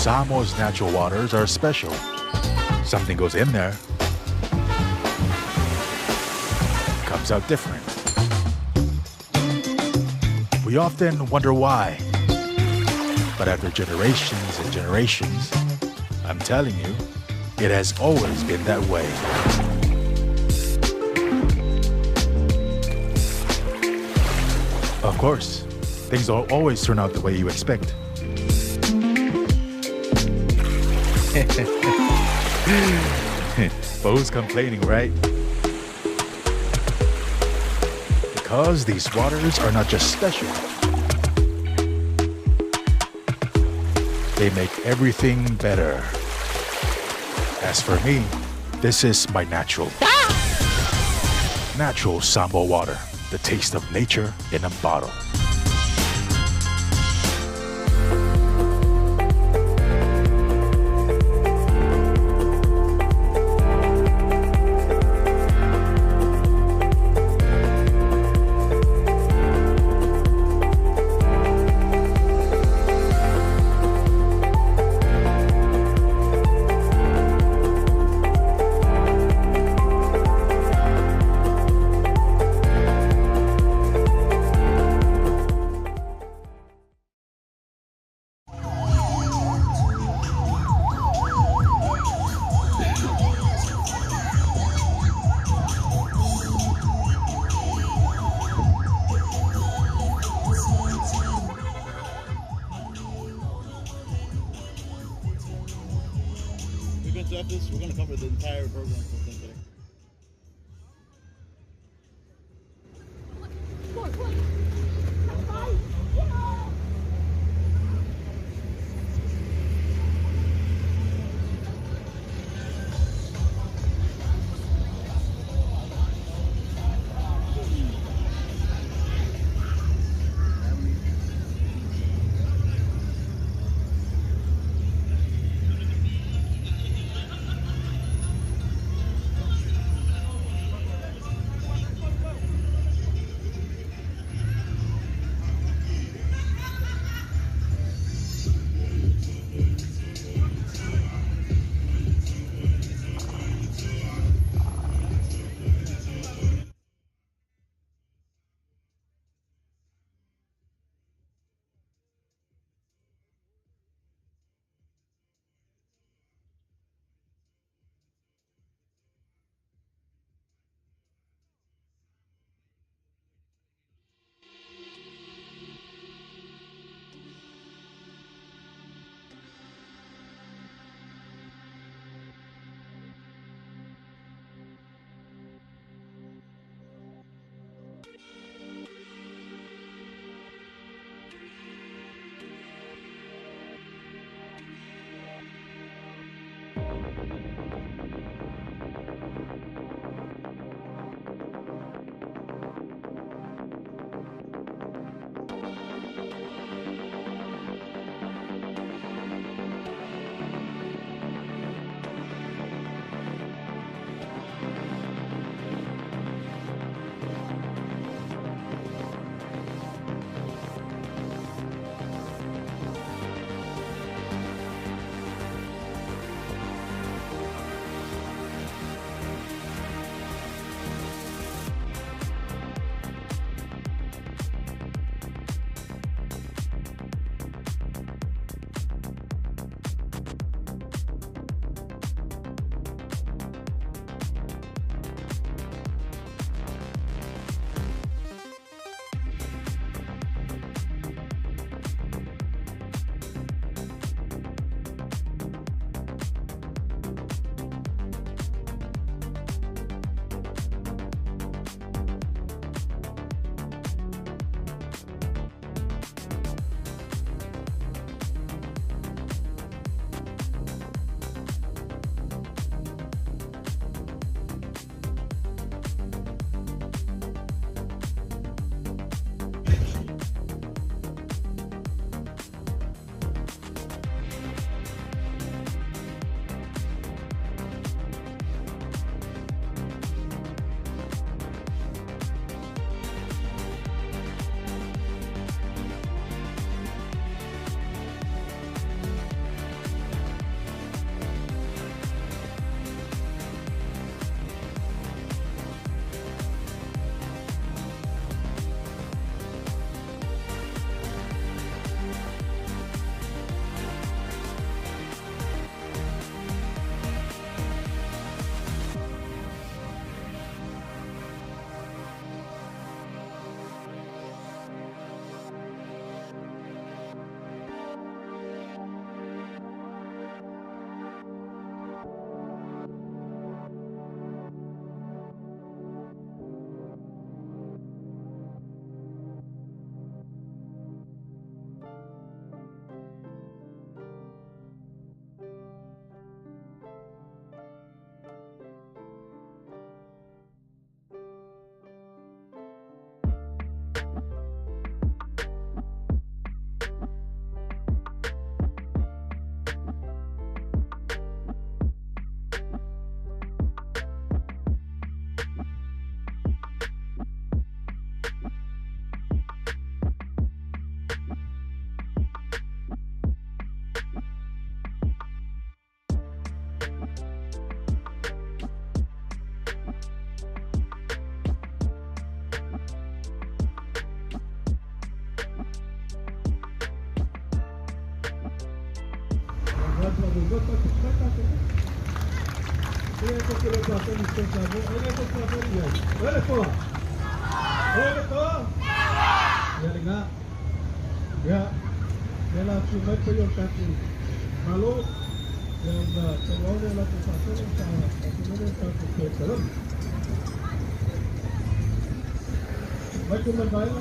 Samoa's natural waters are special. Something goes in there, comes out different. We often wonder why. But after generations and generations, I'm telling you, it has always been that way. Of course, things don't always turn out the way you expect. Bo's complaining, right? Because these waters are not just special. They make everything better. As for me, this is my natural Samoa water. The taste of nature in a bottle. So after this, we're going to cover the entire program for today. Ya, dia langsung main peyong kaki. Malu yang Samoa dia langsung satu yang salah. Tapi dia satu ke dalam. Macam mana?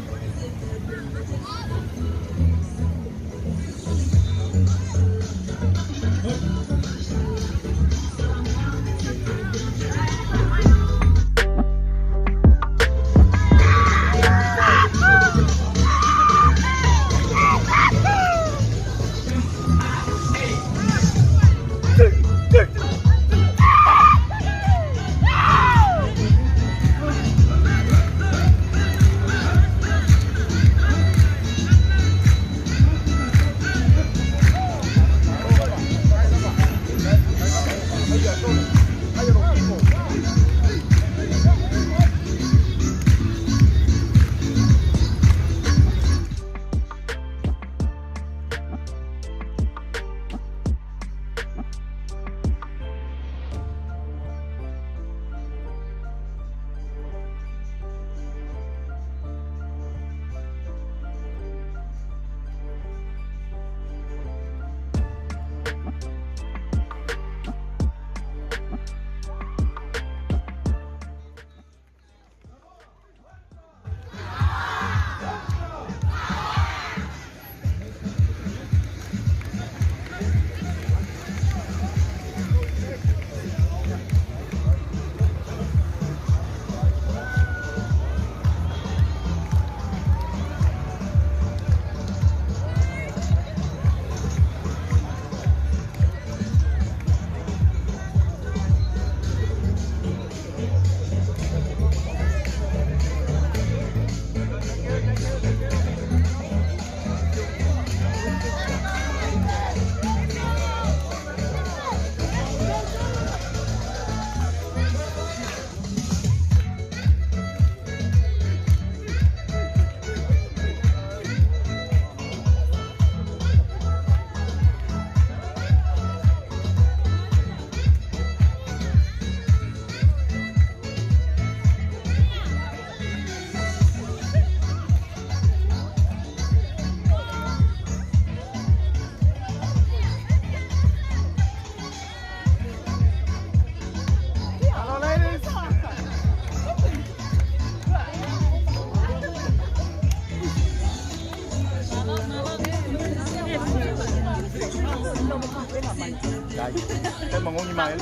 Kan mangong Imael.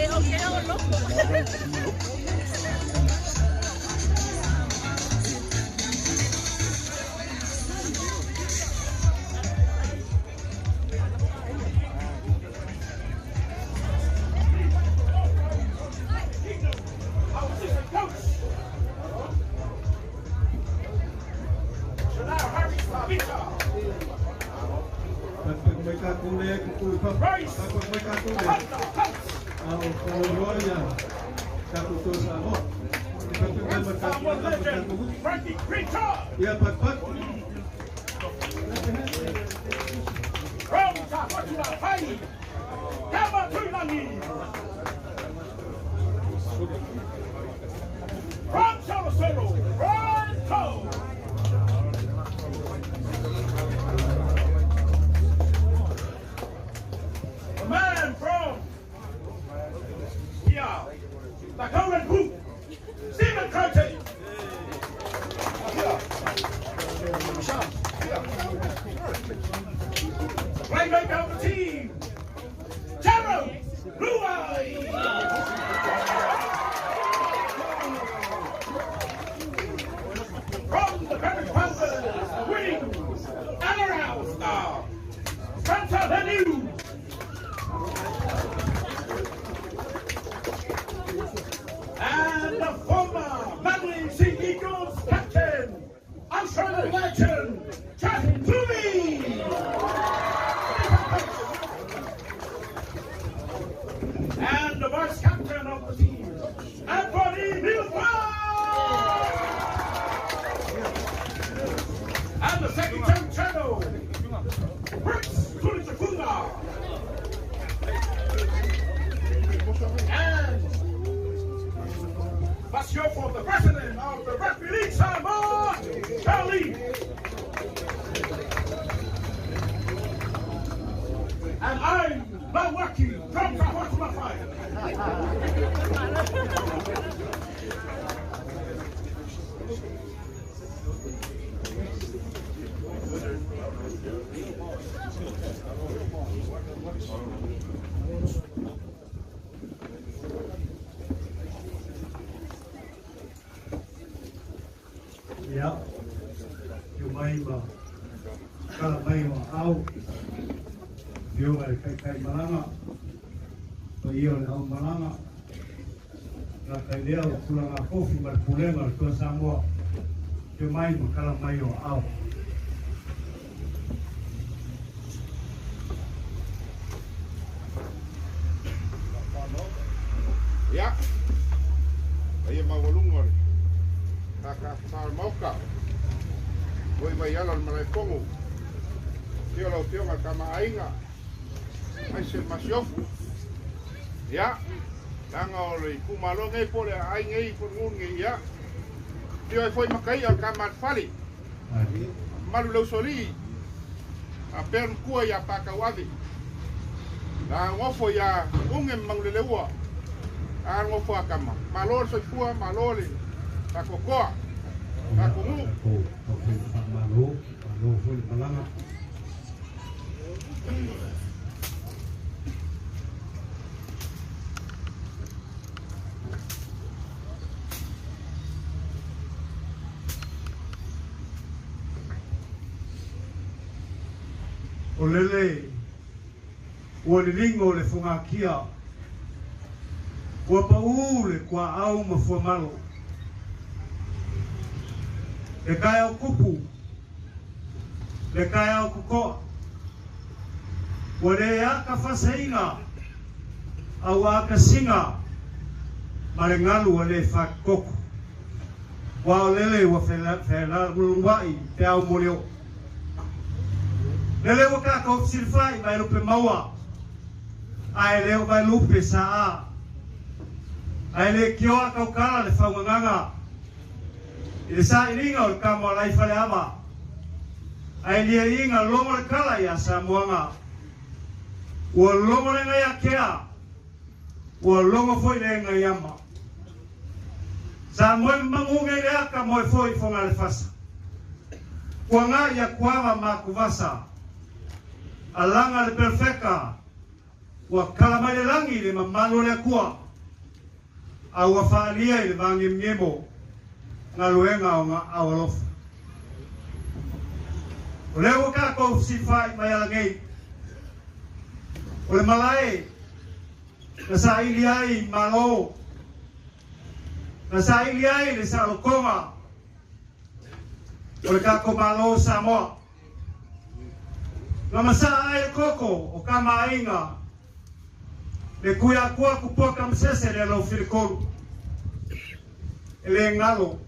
Okay, look. And the second term channel, Bricks, for the president of the Rugby League, Samoa, Faraile. And I'm not working from Samoa Fire. Ya, you may kala may au, you may kai malanga, so you au malanga, na kai leo kulang ako fi berpulengan ke Samoa, you may kala may au. Ya, ayo mau lungor. Kakak Samoa, voi mai ala malai pongo. Tio lo tio kama ainga. Ai se masiofu. Ya, langa ole kumalo ngai pole ai ngai por ngai ya. Tio foi makai al kama fali. Malu lo soli. A pen kua ya pakawadi. La ngofo ya unge manglelewa. A ngofo akama. Malor so fua malole. Takokoa, takomu. Malo foi malanga. Olele, o lingo le fungakia. O paule kwa au mafumalo. Le kaya o kupu, le kaya o kukoa, wale aka fasainga, au aka singa, marengalu wale fakoko, wa lele wa fela ngulungai te au moleo. Lele waka ka ofsirfai mai lupe maua, ai leo mai lupe saa, ai le kioa ka ukala le faunganga. Ile sa iringa o kama lai fale ama. Ai lia inga lomo le kala ya Samoa. O lomo le ngai akea. O lomo foi le ngai ama. Samoa mangunga le aka mo foi fonga le fasa. Kwa ngai ya kwava makuvasa. Alanga le perfeka. Wa kala mai le langi le mamalo le kua. Au wa faalia le vangi mnyemo. Ngaluenga o nga awalof. O leo ka ko sifai mai alangei. O le malai. Na sa iliai malo. Na sa iliai le sa lokonga. O le ka ko malo Samoa. Na masa ai koko o kama ainga. Le kuya kua kupoka msese le lo filikoru. Ele ngalo.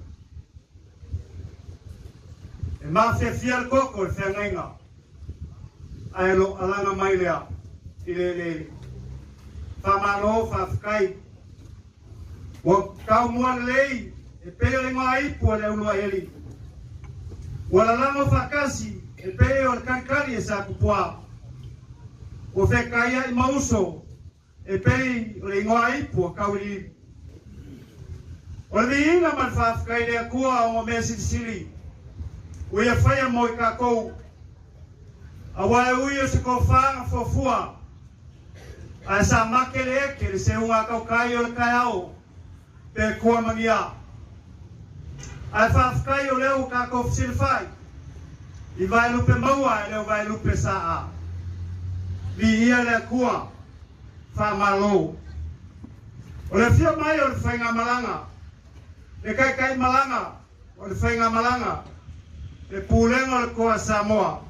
E mafia fiar koko e whengainga. Ai lo alanga mai lea. I le whamano whawhikai. Wa kau mua lei. E peo le ngā ipu le unua heli. Wa la lango whakasi. E peo le kankari e sa kupua. O whekaia I mauso. E peo le ngā ipu a kau I. O le inga man whawhikai lea kua o mea sili. Ui a whaia mo I kākou. A wai ui o se kou whaanga fofua. A sa make le eke le se unga kau kai o le kai au. Pe kua mangia. A whawhikai o leo kākou fsilwhai. I vai lupe maua e leo vai lupe saa. Li ia le kua. Whamalo. O le fia mai o le whainga malanga. Le kai malanga. O le whainga malanga. Le pulenga le koa Samoa.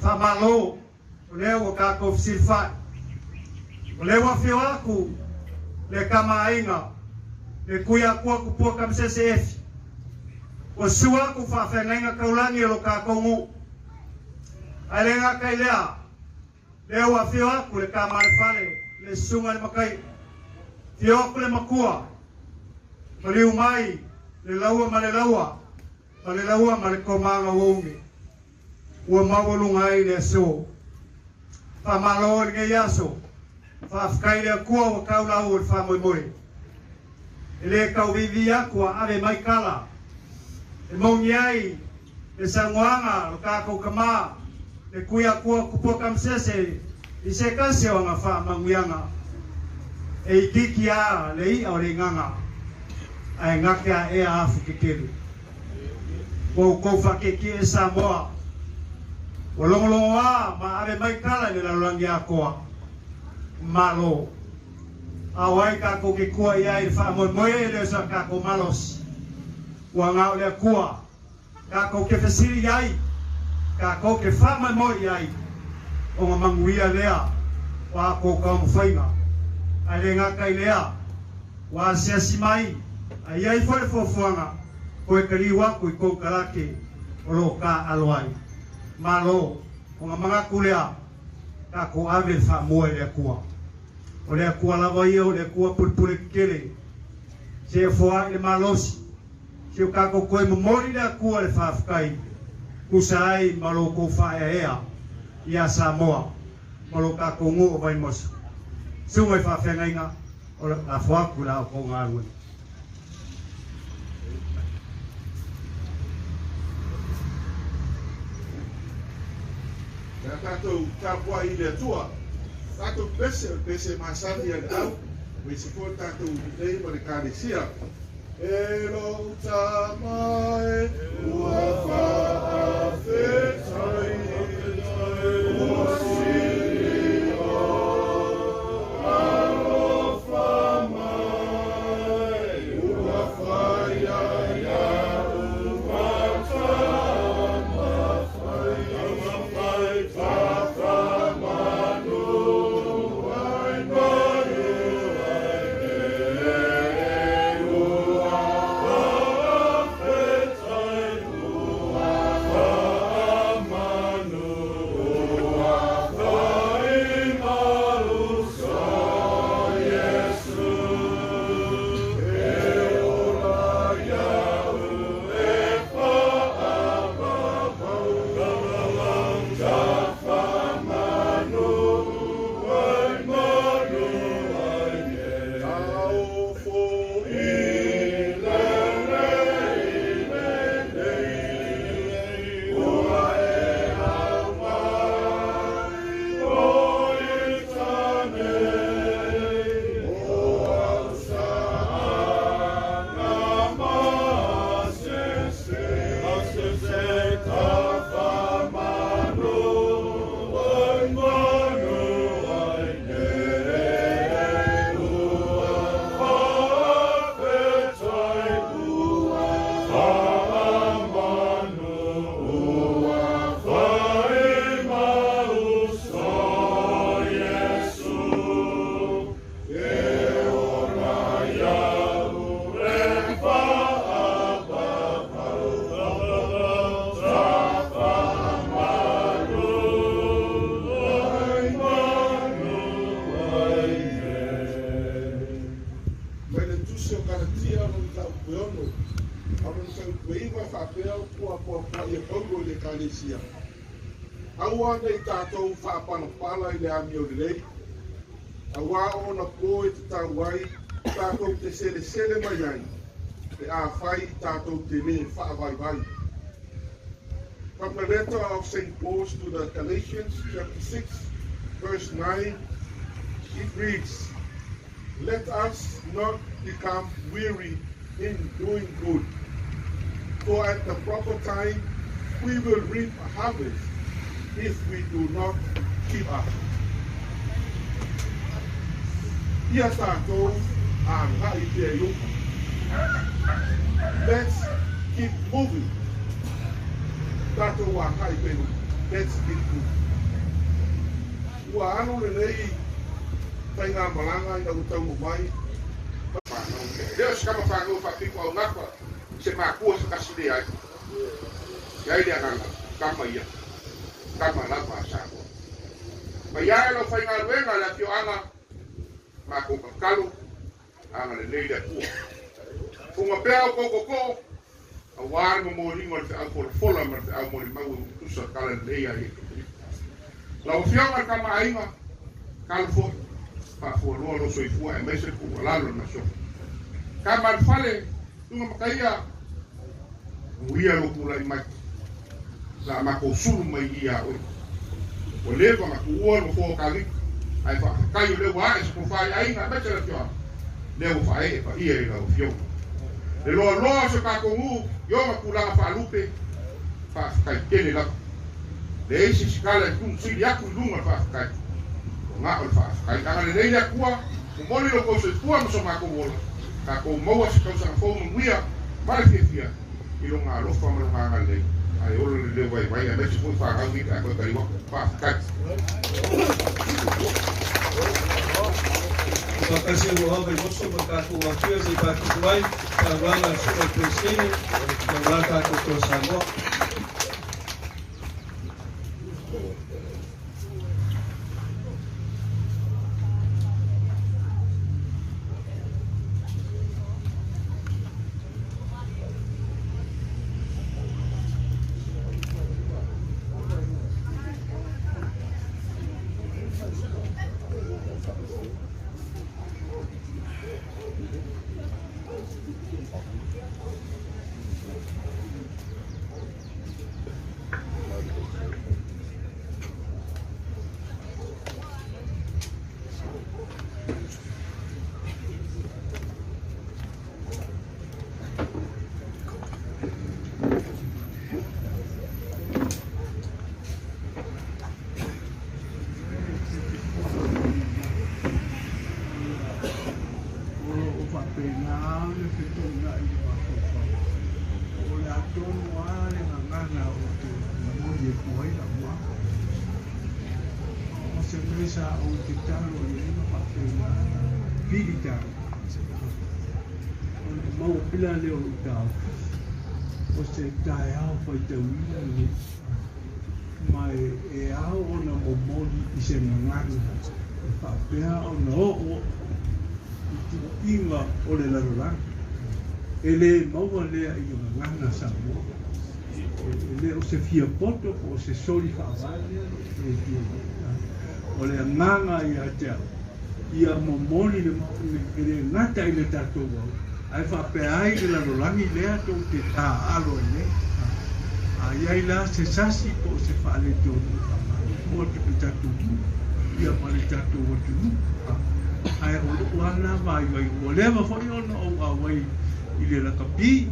Whamalo. O leo o kākou fsilwhai. O leo a whio aku. Le kamainga. Le kuia kua kupua kamsese efi. O sua ku whawhengainga kaulangi o lo kākou ngu. Ai le ngā kai lea. Leo a whio aku le kamare whale. Le sunga le makai. Whio aku le makua. Maliu mai, le laua ma le laua. Ma le laua ma le komanga wongi. Ua mawalungai le so. Fa malo nge yaso. Fa afkai le kua wa kau lau le fa moi moi. Le kau vivi akua ave mai kala. E mongi ai, le sanguanga, lo kako kama, le kuia kua kupua kamsese, i se kasi o nga wha manguianga. E i kiki a le i au le nganga. Ai ngakia e a afu kikiri. Kou kou whakeki e Samoa. O longolongo a, ma ave mai kala ni lalulangi a koa. Malo. Awai kako ke kua i ai wha moi moe le sa kako malos. Ua ngau le kua. Kako ke fesiri ai. Kako ke wha mai moi ai. O nga manguia lea. Wa ko ka mwhainga. Ai le ngaka i lea. Wa siasi mai. Ai ai whare fofuanga. Koe kariwa koe kou karake. O lo ka aloai. Malo. O nga mga kulea. Kako ave wha moe le kua. O le kua lawa ia o le kua pulpule kere. Se foa le malosi. Se o kako koe momori le kua le whafkai. Kusa ai malo kou whaea ea. Ia Samoa. Malo kako ngu o vai mosa. Sungai whawhenga inga. O la whaku la o kou ngārui. Nā tātou tāpua I le atua. Tātou pese masani a tau. Me se fo tātou nei ma le kāresia. E lo tamae ua whaafetai. Ua siri o alo whamai. Ua whaiaia Aua nei tātou whaapanapala I le ami o lelei. Aua o na koe te tauai, tātou te sele mai ai. Te a whai tātou te me whaavai. From the letter of St. Paul to the Galatians, chapter 6, verse 9, it reads, Let us not become weary in doing good, for at the proper time we will reap a harvest if we do not keep up. Ia tātou a ngai te ayuka. Let's keep moving. Tātou a ngai te ayuka. Let's keep moving. Ua anu le nei tai ngā malanga I nau tau mo mai. Leo se kama whanau whakiko au ngapa se mākua sa kasile ai. Iai lea nganga, kama ia. Kama lapa a Samoa. Ma ia lo whainga ruenga la kio anga mako kakalu anga le nei le kua. Unga pea ko a war mo ringo te a ko fola ma te a mo mau usa kala leia e. La o fianga ka mainga kal fo pa fo lo so fu e mese ku la lo na so. Ka mar fale tunga makaia uia lo kula i mai. La ma ko sulu mai ia o. O le ko ma ku o lo fo kali. Ai fa kai le wa e ko fa ai na mese la tio. Le o fa e pa ia e la o fio. Le loa se ka kongu yo ma kula fa lupe fa kai kele la. Le isi skala ku si ya ku lunga fa kai. Nga o fa kai ka le le ku mo moli lo ko se ku mo so ma ko wola. Ka ko mo se ko sa fo mo wia ma ke fia. I lo nga lo fa mo nga le. Ai o le vai vai a se ku fa ga wi ka ko ka ri fa kai. Makasih buat berboso berkatu wakil si batu kuai karena sudah presiden berkatu ke Samoa. Sa o te talo i ema whakena piri tau. O mau pila leo i tau. O se tae au whai tau ina ni. Mai e au o na momoli i se ngangana. E whapea o na o i tu inga o le larorang. E le maua lea i ngangana Samoa. E le o se fia poto o se soli whaavale e tia. O le nganga i a te ia momoli le ngata i le tatou au. Ai whapea ai le larolangi lea tau te tā alo e le. A iai la se sasi po se whaale tonu. Mo te pe tatou ia pa le tatou o tunu. Ai o wana vai vai o lewa whai ona o a wai i le lakapi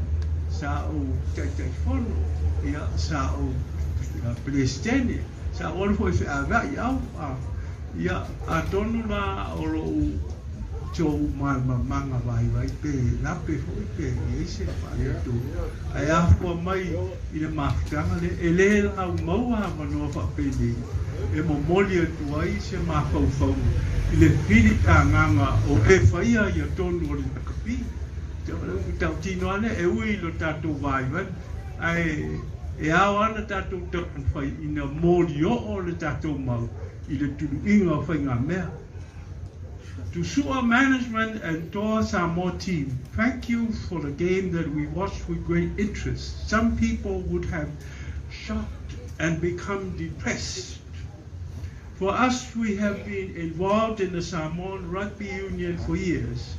sa o tai whono ia sa o Palestine. Sa olu foi se aga ia ia a tonu la o lo cho manga vai pe la pe foi pe ese pa tu ai a ko mai i le maftanga le ele a mau a no fa pe ni e mo moli tu ai se ma fau i le fili nganga o e faia ia tonu o le kapi te o tau tino ane e ui lo tatu vai ai e awana tatu te fai ina moli o le tatu mau i le tulu inga whainga mea. To SUA management and to Samoa team, thank you for the game that we watched with great interest. Some people would have shocked and become depressed. For us, we have been involved in the Samoan Rugby Union for years.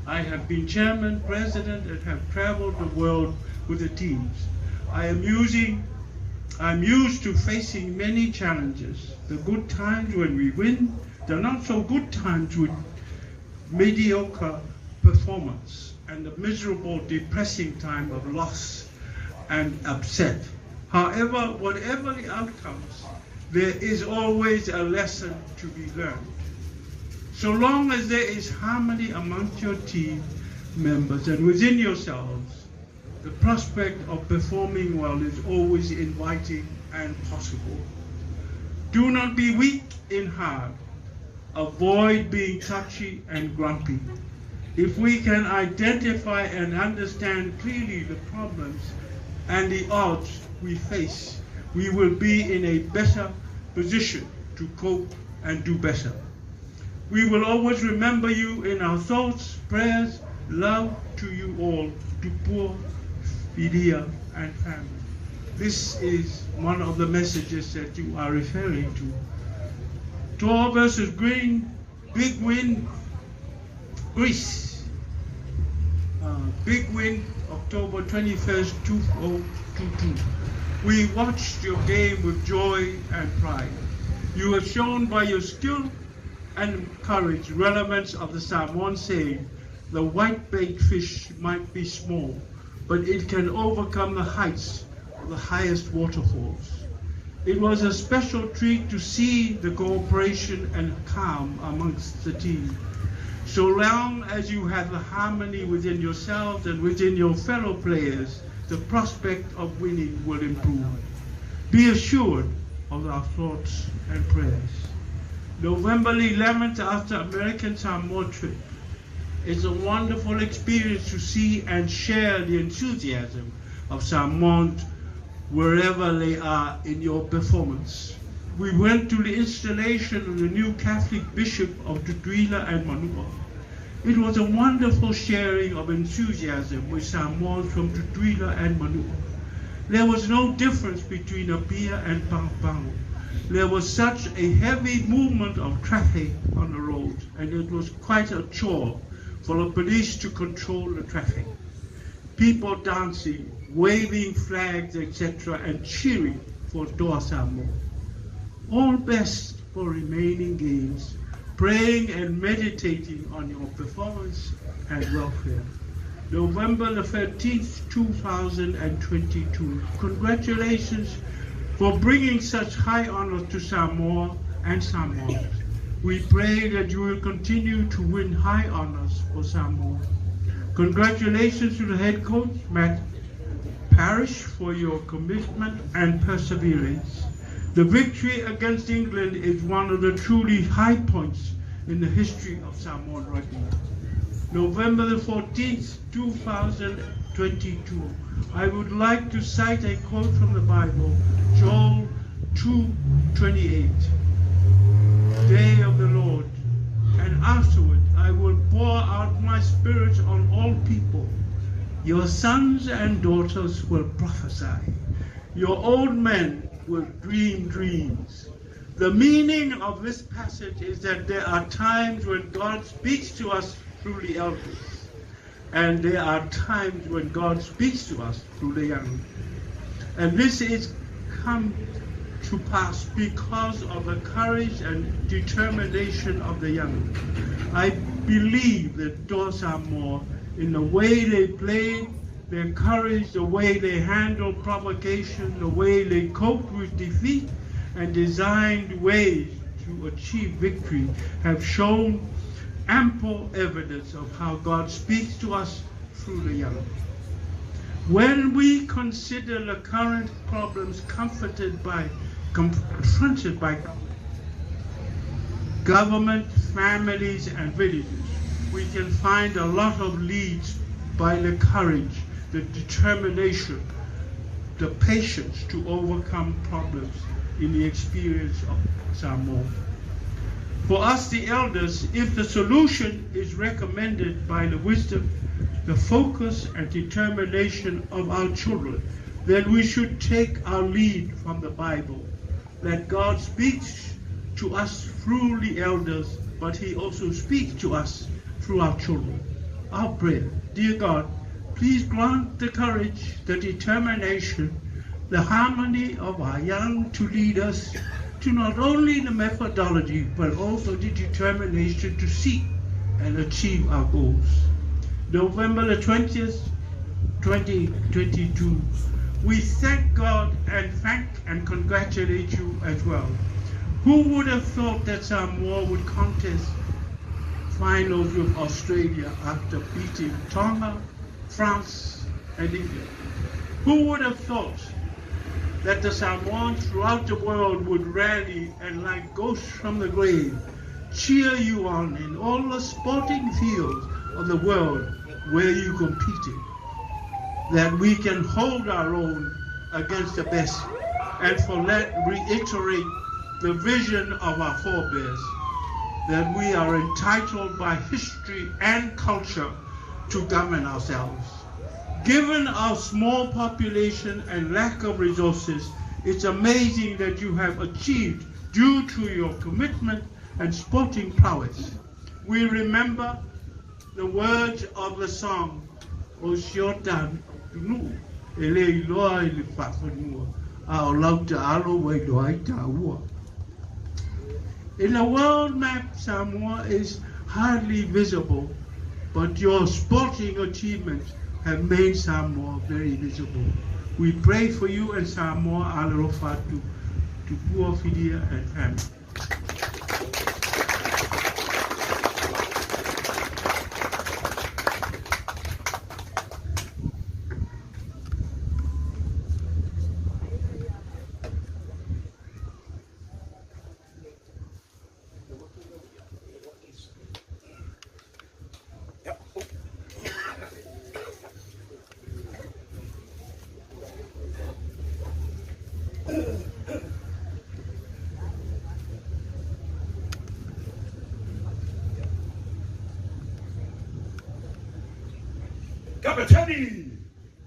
I have been chairman, president, and have traveled the world with the teams. I'm used to facing many challenges, the good times when we win, the not so good times with mediocre performance, and the miserable, depressing time of loss and upset. However, whatever the outcomes, there is always a lesson to be learned. So long as there is harmony amongst your team members and within yourselves, the prospect of performing well is always inviting and possible. Do not be weak in heart. Avoid being touchy and grumpy. If we can identify and understand clearly the problems and the odds we face, we will be in a better position to cope and do better. We will always remember you in our thoughts, prayers, love to to you all, to poor Filia and family. This is one of the messages that you are referring to. Tor versus Green, big win, Greece. Big win, October 21st, 2022. We watched your game with joy and pride. You have shown by your skill and courage relevance of the Samoan saying, the white-bait fish might be small, but it can overcome the heights of the highest waterfalls. It was a special treat to see the cooperation and calm amongst the team. So long as you have the harmony within yourselves and within your fellow players, the prospect of winning will improve. Be assured of our thoughts and prayers. November 11th, after American Samoa trip, it's a wonderful experience to see and share the enthusiasm of Samoans wherever they are in your performance. We went to the installation of the new Catholic Bishop of Tutuila and Manua. It was a wonderful sharing of enthusiasm with Samoans from Tutuila and Manua. There was no difference between Apia and Paupau. There was such a heavy movement of traffic on the road, and it was quite a chore for the police to control the traffic. People dancing, waving flags, etc., and cheering for Toa Samoa. All best for remaining games, praying and meditating on your performance and welfare. November the 13th, 2022. Congratulations for bringing such high honor to Samoa and Samoans. We pray that you will continue to win high honors for Samoa. Congratulations to the head coach, Matt Parrish, for your commitment and perseverance. The victory against England is one of the truly high points in the history of Samoan rugby. November the 14th, 2022. I would like to cite a quote from the Bible, Joel 2:28. Day of the Lord, and afterward I will pour out my spirit on all people. Your sons and daughters will prophesy. Your old men will dream dreams. The meaning of this passage is that there are times when God speaks to us through the elders, and there are times when God speaks to us through the young. And this is come to pass because of the courage and determination of the young. I believe that Toa Samoa, in the way they played, their courage, the way they handled provocation, the way they coped with defeat, and designed ways to achieve victory, have shown ample evidence of how God speaks to us through the young. When we consider the current problems confronted by government, families, and villages, we can find a lot of leads by the courage, the determination, the patience to overcome problems in the experience of Samoa. For us, the elders, if the solution is recommended by the wisdom, the focus and determination of our children, then we should take our lead from the Bible, that God speaks to us through the elders, but he also speaks to us through our children. Our prayer, dear God, please grant the courage, the determination, the harmony of our young to lead us to not only the methodology, but also the determination to seek and achieve our goals. November the 20th, 2022. We thank God and congratulate you as well. Who would have thought that Samoa would contest finals with Australia after beating Tonga, France, and England? Who would have thought that the Samoans throughout the world would rally and, like ghosts from the grave, cheer you on in all the sporting fields of the world where you competed, that we can hold our own against the best, and for that reiterate the vision of our forebears, that we are entitled by history and culture to govern ourselves. Given our small population and lack of resources, it's amazing that you have achieved due to your commitment and sporting prowess. We remember the words of the song, O Shiotan Nu, Ele Iloa Ele Whakanua, A O Lauta Alo Wai Loai Tāua. In the world map, Samoa is hardly visible, but your sporting achievements have made Samoa very visible. We pray for you and Samoa Alarofatu, to Puafidia and family. Kapiteni,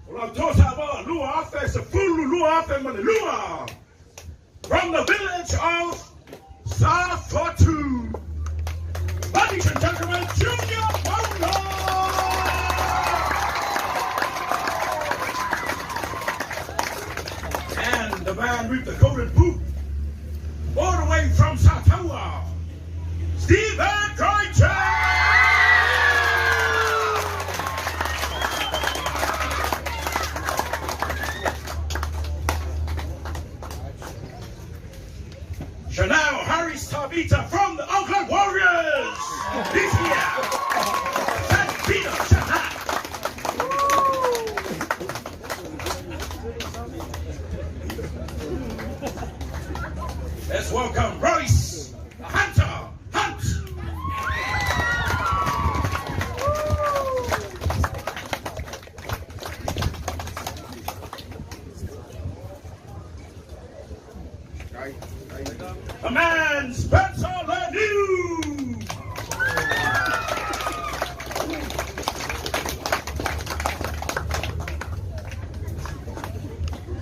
Samoa, Lua Afe, Upolu, Lua Afe, Lua, from the village of Safotu. Ladies and gentlemen, Junior Wonder! And the man with the golden boot, all the way from Samoa, Stephen Kreitzer! Chanel Harris Tabita from the Oakland Warriors! He's here! Thank Peter Chanel! Let's welcome Royce Hunter Hunt! The man Spencer Lanu!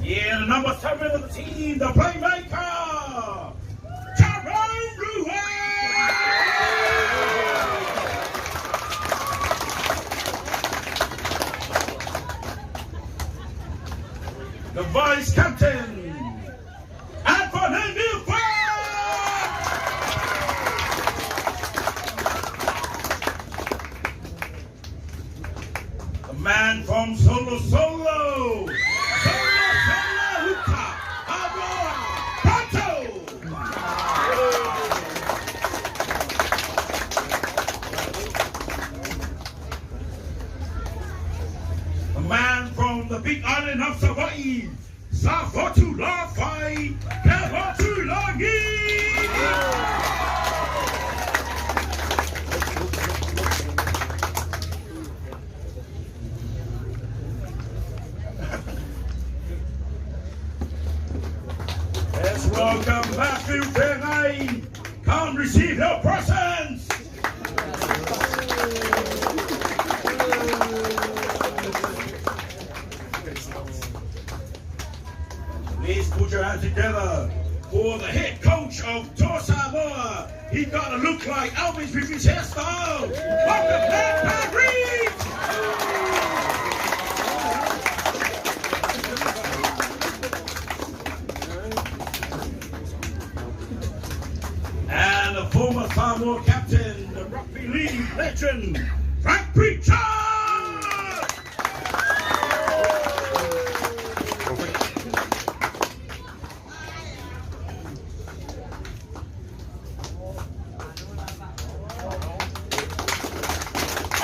Yeah, the number 7 of the team, the playmaker, Tyrone Ruiz! The vice captain, Anthony Milford! The man from Solo Solo! Huka! Aurora! Pronto! The man from the big island of Hawaii! Safotu Lafai, Kevatu Langi! Let's welcome Matthew Faraile. Come receive your presents. Please put your hands together for the head coach of Samoa. He gotta look like Elvis with his hairstyle. Welcome back, Paris! And the former Samoa captain, the rugby league legend, Frank Preacher!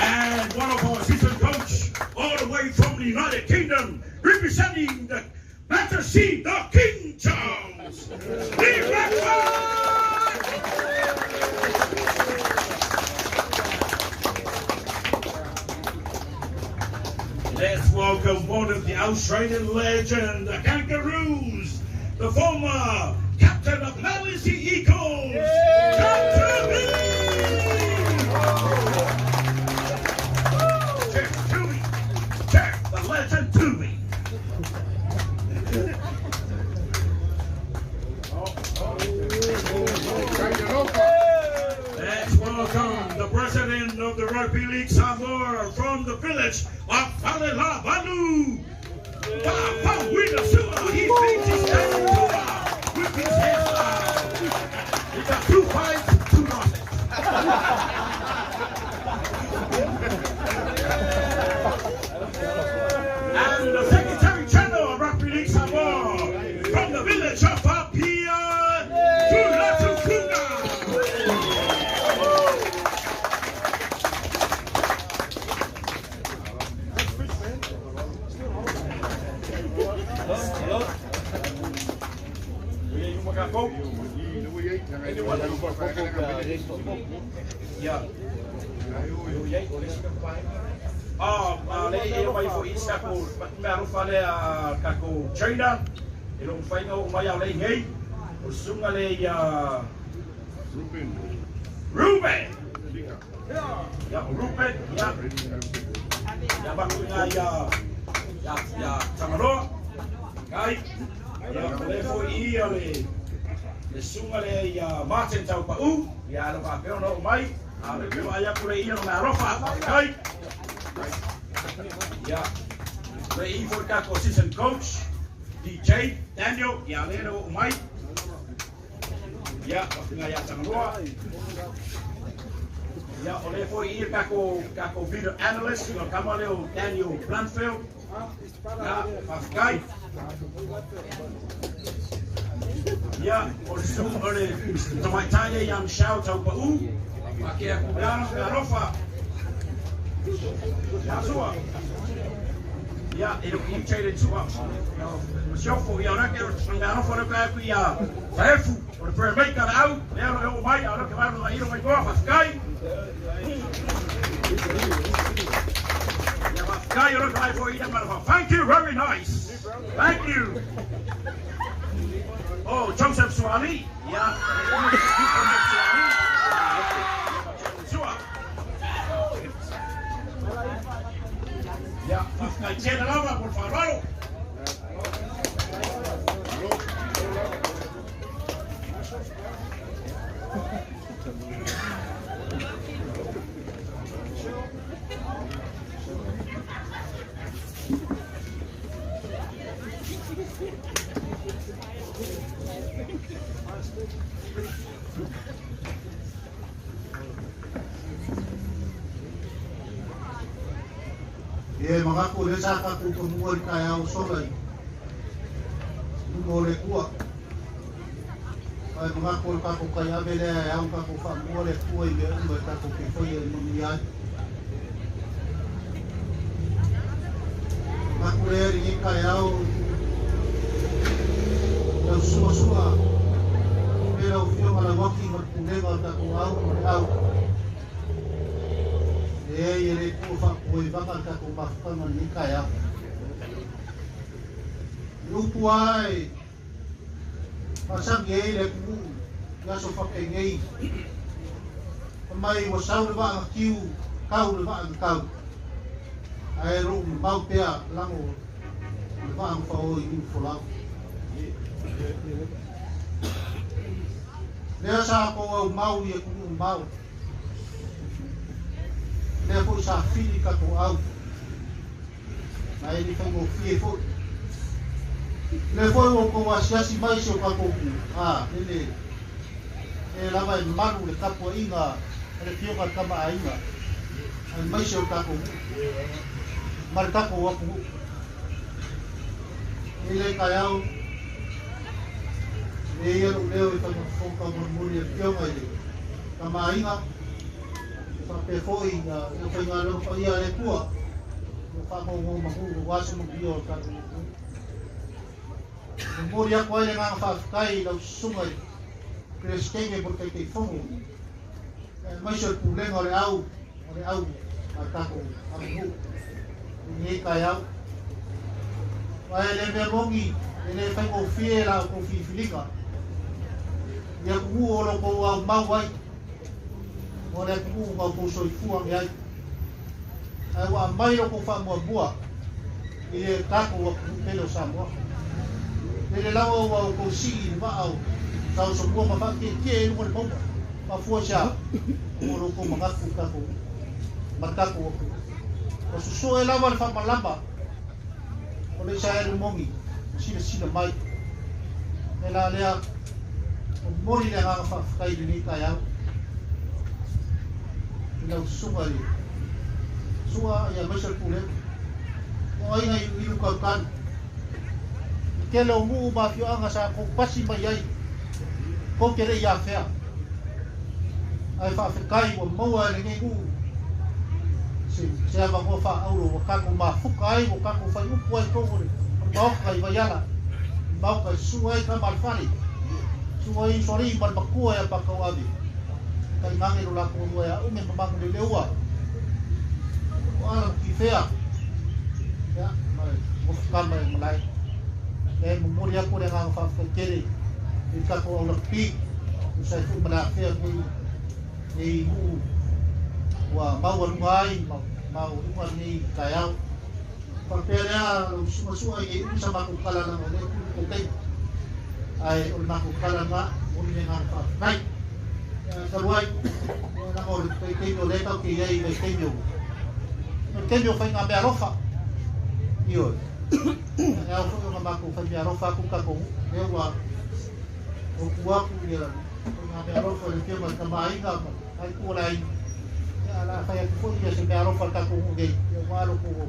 And one of our assistant coach, all the way from the United Kingdom, representing the Battersea, the King Charles, Lee Blackburn! Let's welcome one of the Australian legend, the Kangaroos, the former captain of Malaysia Eagles, Dr. Lee! to me. Let's welcome the president of the Rugby League Samoa from the village of Faraile, Banu. He thinks he's standing with his hairstyle. He got 2 fights, 2 losses. And the Secretary General of Rugby League Samoa from the village of Apia to Latukunga. China, ilong fai ngau mayaw lei ngei, usunga lei Ruben, ya Ruben, ya bakunya ya Samaro, kai, ya lefo iya le sunga le Martin tau pau, ya lo papel no mai, ale ke vaya por aí no marofa, kai, ya le for kako assistant coach. DJ Daniel, ya lero umay. Ya, ya Samoa. Ya ole foi kako video analyst, yo kamaleo Daniel Blanfield. Ya, Pascal. Ya, ole tomaitanya yang shout out pau. Pakai aku garofa. Ya sua. Ja, en ook niet tweede toe af. Zelf voor jou, dan kan je nog voor elkaar via verheffen. Voor de permit kan uit. Ja, dan heel mij. Dan kan je hier nog mee door. Wat kijk. Ja, wat kijk je ook mij voor iedereen. Maar thank you, very nice. Thank you. Oh, Joseph Swali. Ja. Ya, caché el agua, por favor. Mga ko le sa ka ku pumuol kaya usolay. Mole kuwa. Ay mga ko ka ku kaya bele ang ka ku fa mole kuwa ile umbe ka ku ke foi mundial. Mga ko le ri kaya o suwa. Pero fio mala waki mo kulega ka ku au. Ele kufa kuiva ka kubafana nikaya. Lupuai. Pasang ele ku gaso fa pengei. Mai mo sau ba kiu kau ba kau. Ai ru mau pea lango. Ba ang fa o in fola. Dia sa ko mau ye ku mau. Lepo sa fili ka to au. Na ele foi mo fie fo. Lepo o ko wasiasi mai so ka ko. Ele. La vai manu le kapo inga. Ele pio ka kama inga. Ai mai so ka ko. Mar ka ko aku. Ele kayau. Ele o leo ka ko ka mo muri pio mai. Kama inga. Pe foi na foi na no foi a lepua no fa mo mo wasu mo bio ka mo ya ko ile nga fa kai lo sumai kreskenge porque te fomo mais o problema ore au atako amu ni kaya wa ele me mongi ele fa mo fiera ko filika ya ku o lo ko mau wai. Oleh aku mau pusoi fuang ya. Aku ambil aku faham buat. e taku pelo Samoa. Ele lá o consigo vai ao so mo ma ke no mo ma fuacha o ko ma ku ka ko marka ko o so ela va fa malamba o le sa el mongi sila mai ela lea o mori le nga fa kai ni ka ya ila suwa ya masal pule o ai ngai ilu ka kan ke lo mu ba fio anga sa ko pasi mai ai ko kere ya fea ai fa kai o mo ai ngai ku se va ko fa auro ka ko ma fu kai o ka ko fa u ko ko mo kai va yala mau ka suai ka marfani suai sori mar bakua ya pakawabi kai mangi lo la ko ya o me mamang le lewa o ki fea ya mai mo ka mai mai e mo mori ko le nga fa kere i ka ko o pi sai fu mana fea ko ni mu wa mau ngai mau ni kaya Perpera semua ini sama kukalan ng ulit okay ay ulma kukalan nga muli nga naik karuay na ko kay kayo letaw kay kayo fay nga bearofa yun nga ko nga mako fay bearofa ku ka ko ewa o kuwa ku yan nga bearofa kay magkamay nga ay kulay ala kaya ko ya si bearofa ka ko okay yung malo ko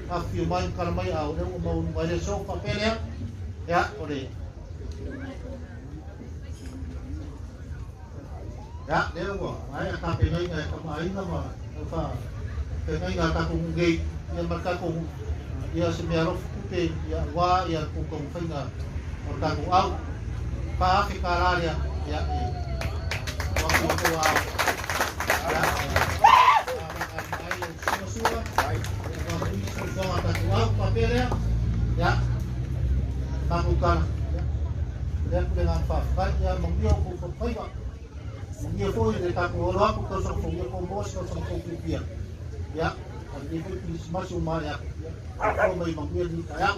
Apia main kalamai au dia mau bayar so papel ya boleh ya dia mau ai tapi ngai kamai nama apa ngai ngata ko ngai yang mereka ko ya sebiaro kute ya wa ya ko ko fainga mereka ko au pa fikara ya waktu ko au ya papelnya ya lakukan ya dengan fakta ya mengiau ko paiba mengiau ko de ta ko lo ko so ko ko bos ko so ko pia ya ini ko masuk ya ko mai mengiau di kaya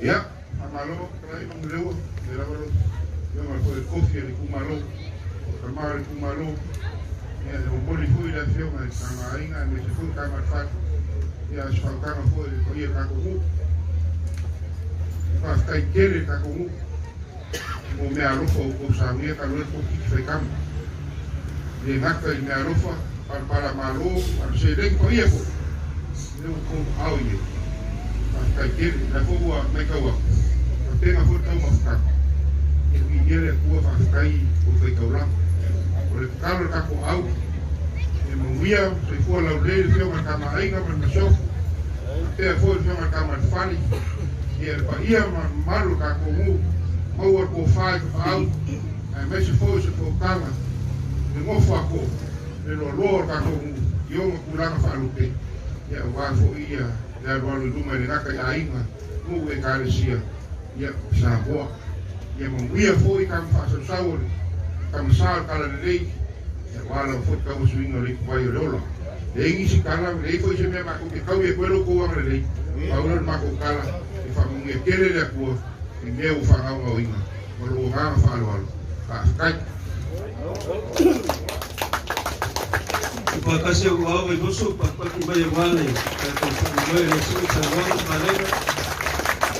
ya amalo trai mengiau de la verdad yo me acuerdo coffee de kumalo kamar kumalo ya no poli fui la fioma de Samainga me se fue kamar fat ya sfalkama foi ko ia ka ko pa kai kere ka ko mo me arofo ko samia ka lo ko ki fe kam de ngaka me arofo para malo para se den ko ia ko no ko auye pa kai kere la fo wa me ka wa tenga fo ta mo ka e yere ko fa kai ko fe ka ora por el carro está con auto y me movía se fue a la orilla y fue a marcar más ahí no me pasó usted fue a marcar más fali y el país malo está con un mower con fai auto a mí se fue cama de no fue a co el olor está con yo me curaba faluque ya va fue ya lo luma de gaca ya ahí no hubo carecía ya Samoa ya me movía fue y cam fácil sabor kamsal kala lei ya wala fot ka usuinga le kwa yo lola le ngi si kala le foi se me ba ko ke kawe ko ko wa le paulo ma ko kala e fa mo nge kele le ko e me u fa ga wa winga ko lo ga fa lo ka kai pa kasi o wa we boso pa pa ki ba yale ka ko mo le su sa wa manera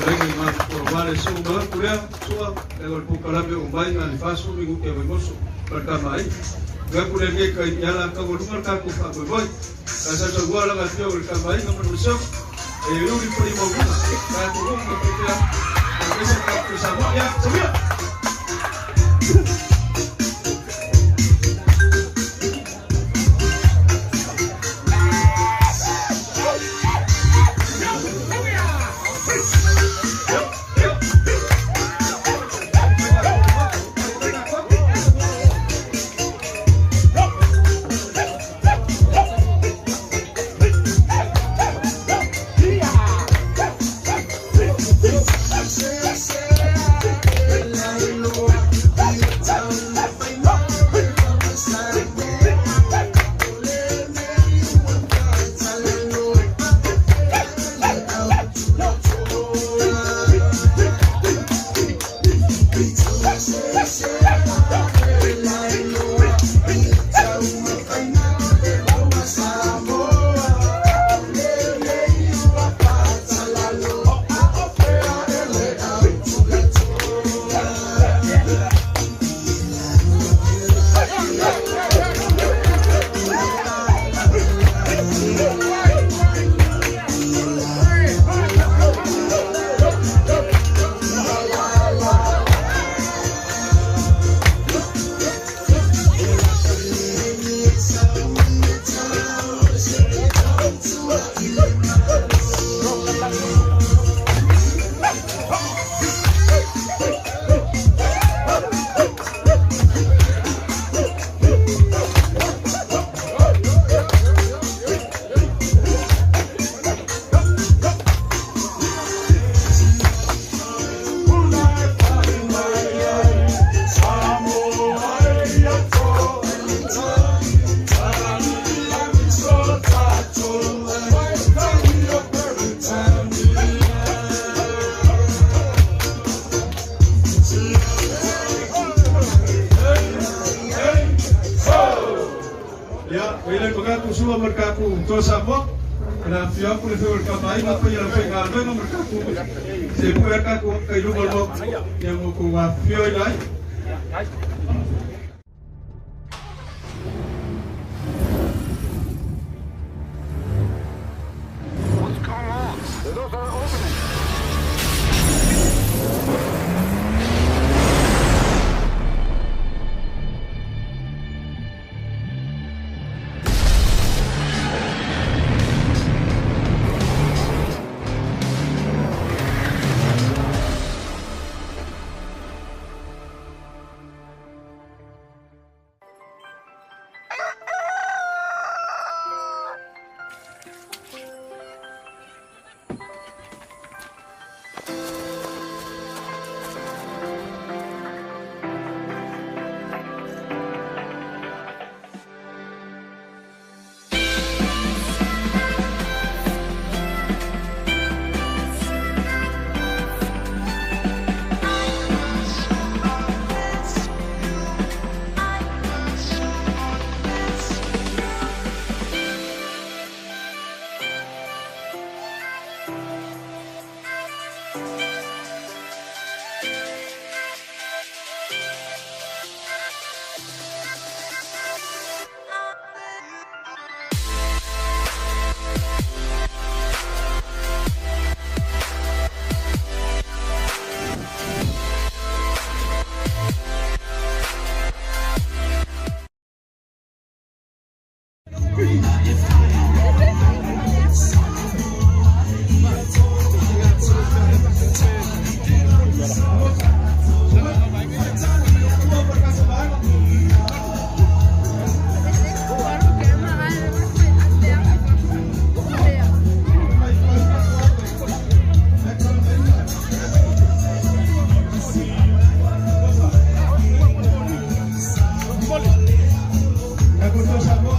Regi ma por vale su no kuria sua de gol pu kala me umbai na fasu mi ku ke moso pertama ai ga kuria ke ka yala ka gol mar ka ku fa boy ka sa so gua la ga tio el kamai no production e ru ri por mo ka ku ku ke ya ka se ka ku sa ya sabia Say, Ya, ile pagkaku semua merkaku to Samoa. Kena pihak pun itu berkamai apa yang pegang dengan merkaku. Sebu merkaku kayu berlok yang aku wafio ini. Samoa,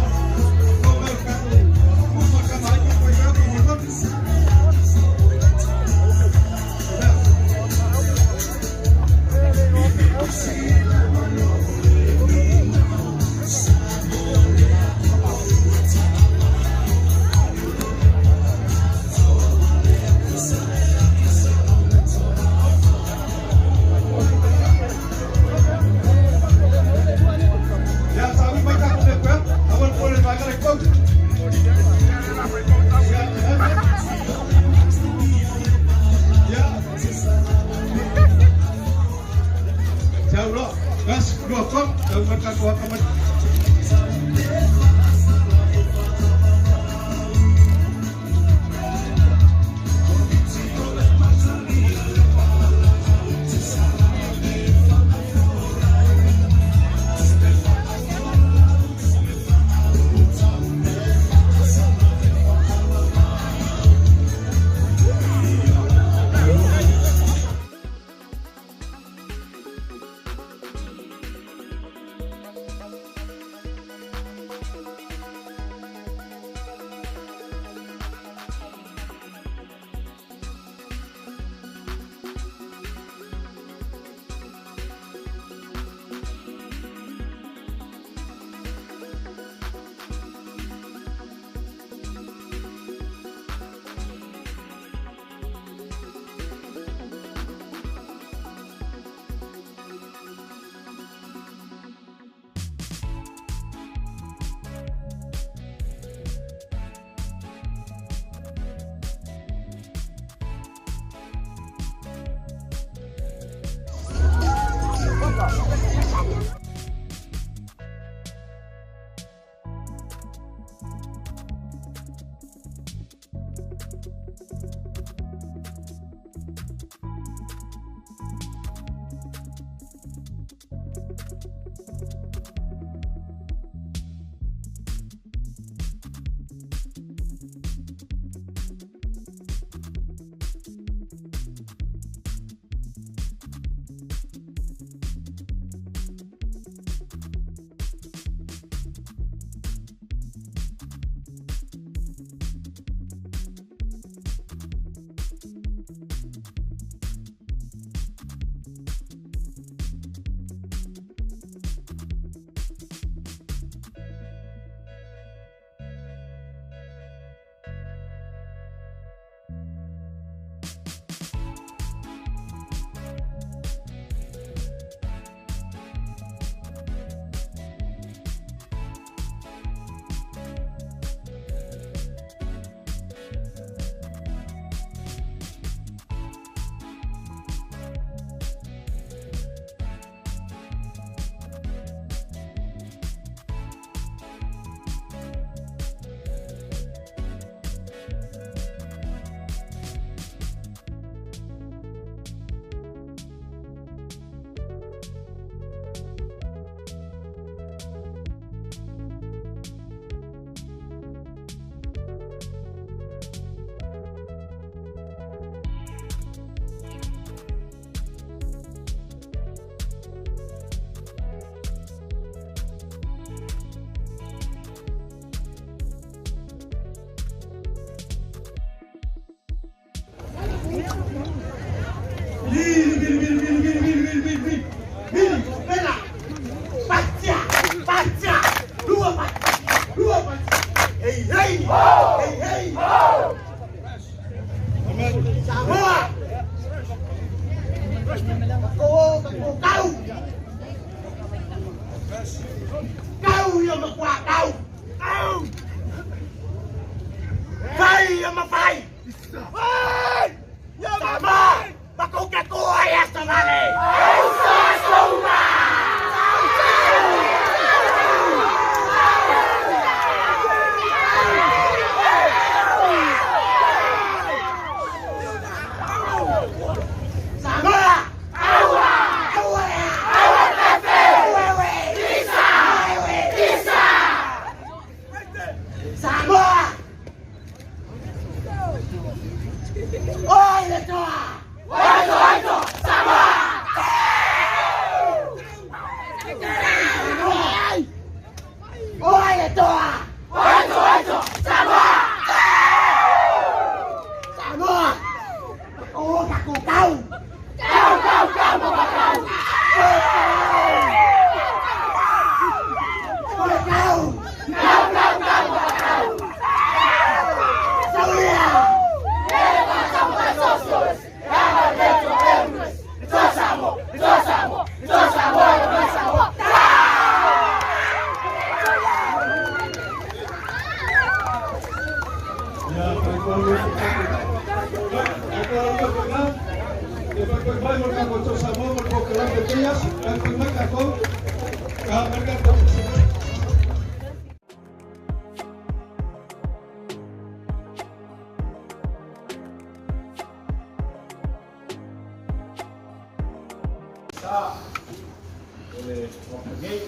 Ole whakangei,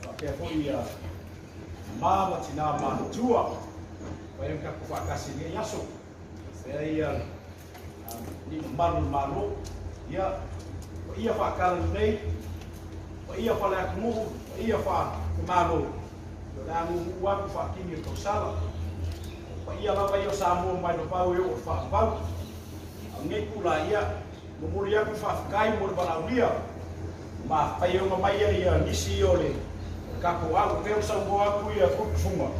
whakea hoi māma tina mātua, wai ka whakasi ngai aso. Pea ia ni maro, ia whakala nei, ia whalea kumuhu, ia whakamaro. Nā ngu waku whakini o tausala. Ia lawa ia Samoa mai no pau e o whakapau. Ngai kula ia, Mumuri aku whakakai mora barauria. Ma pai o mai ia nisi o le kako au peo Samoa aku ia kukufunga.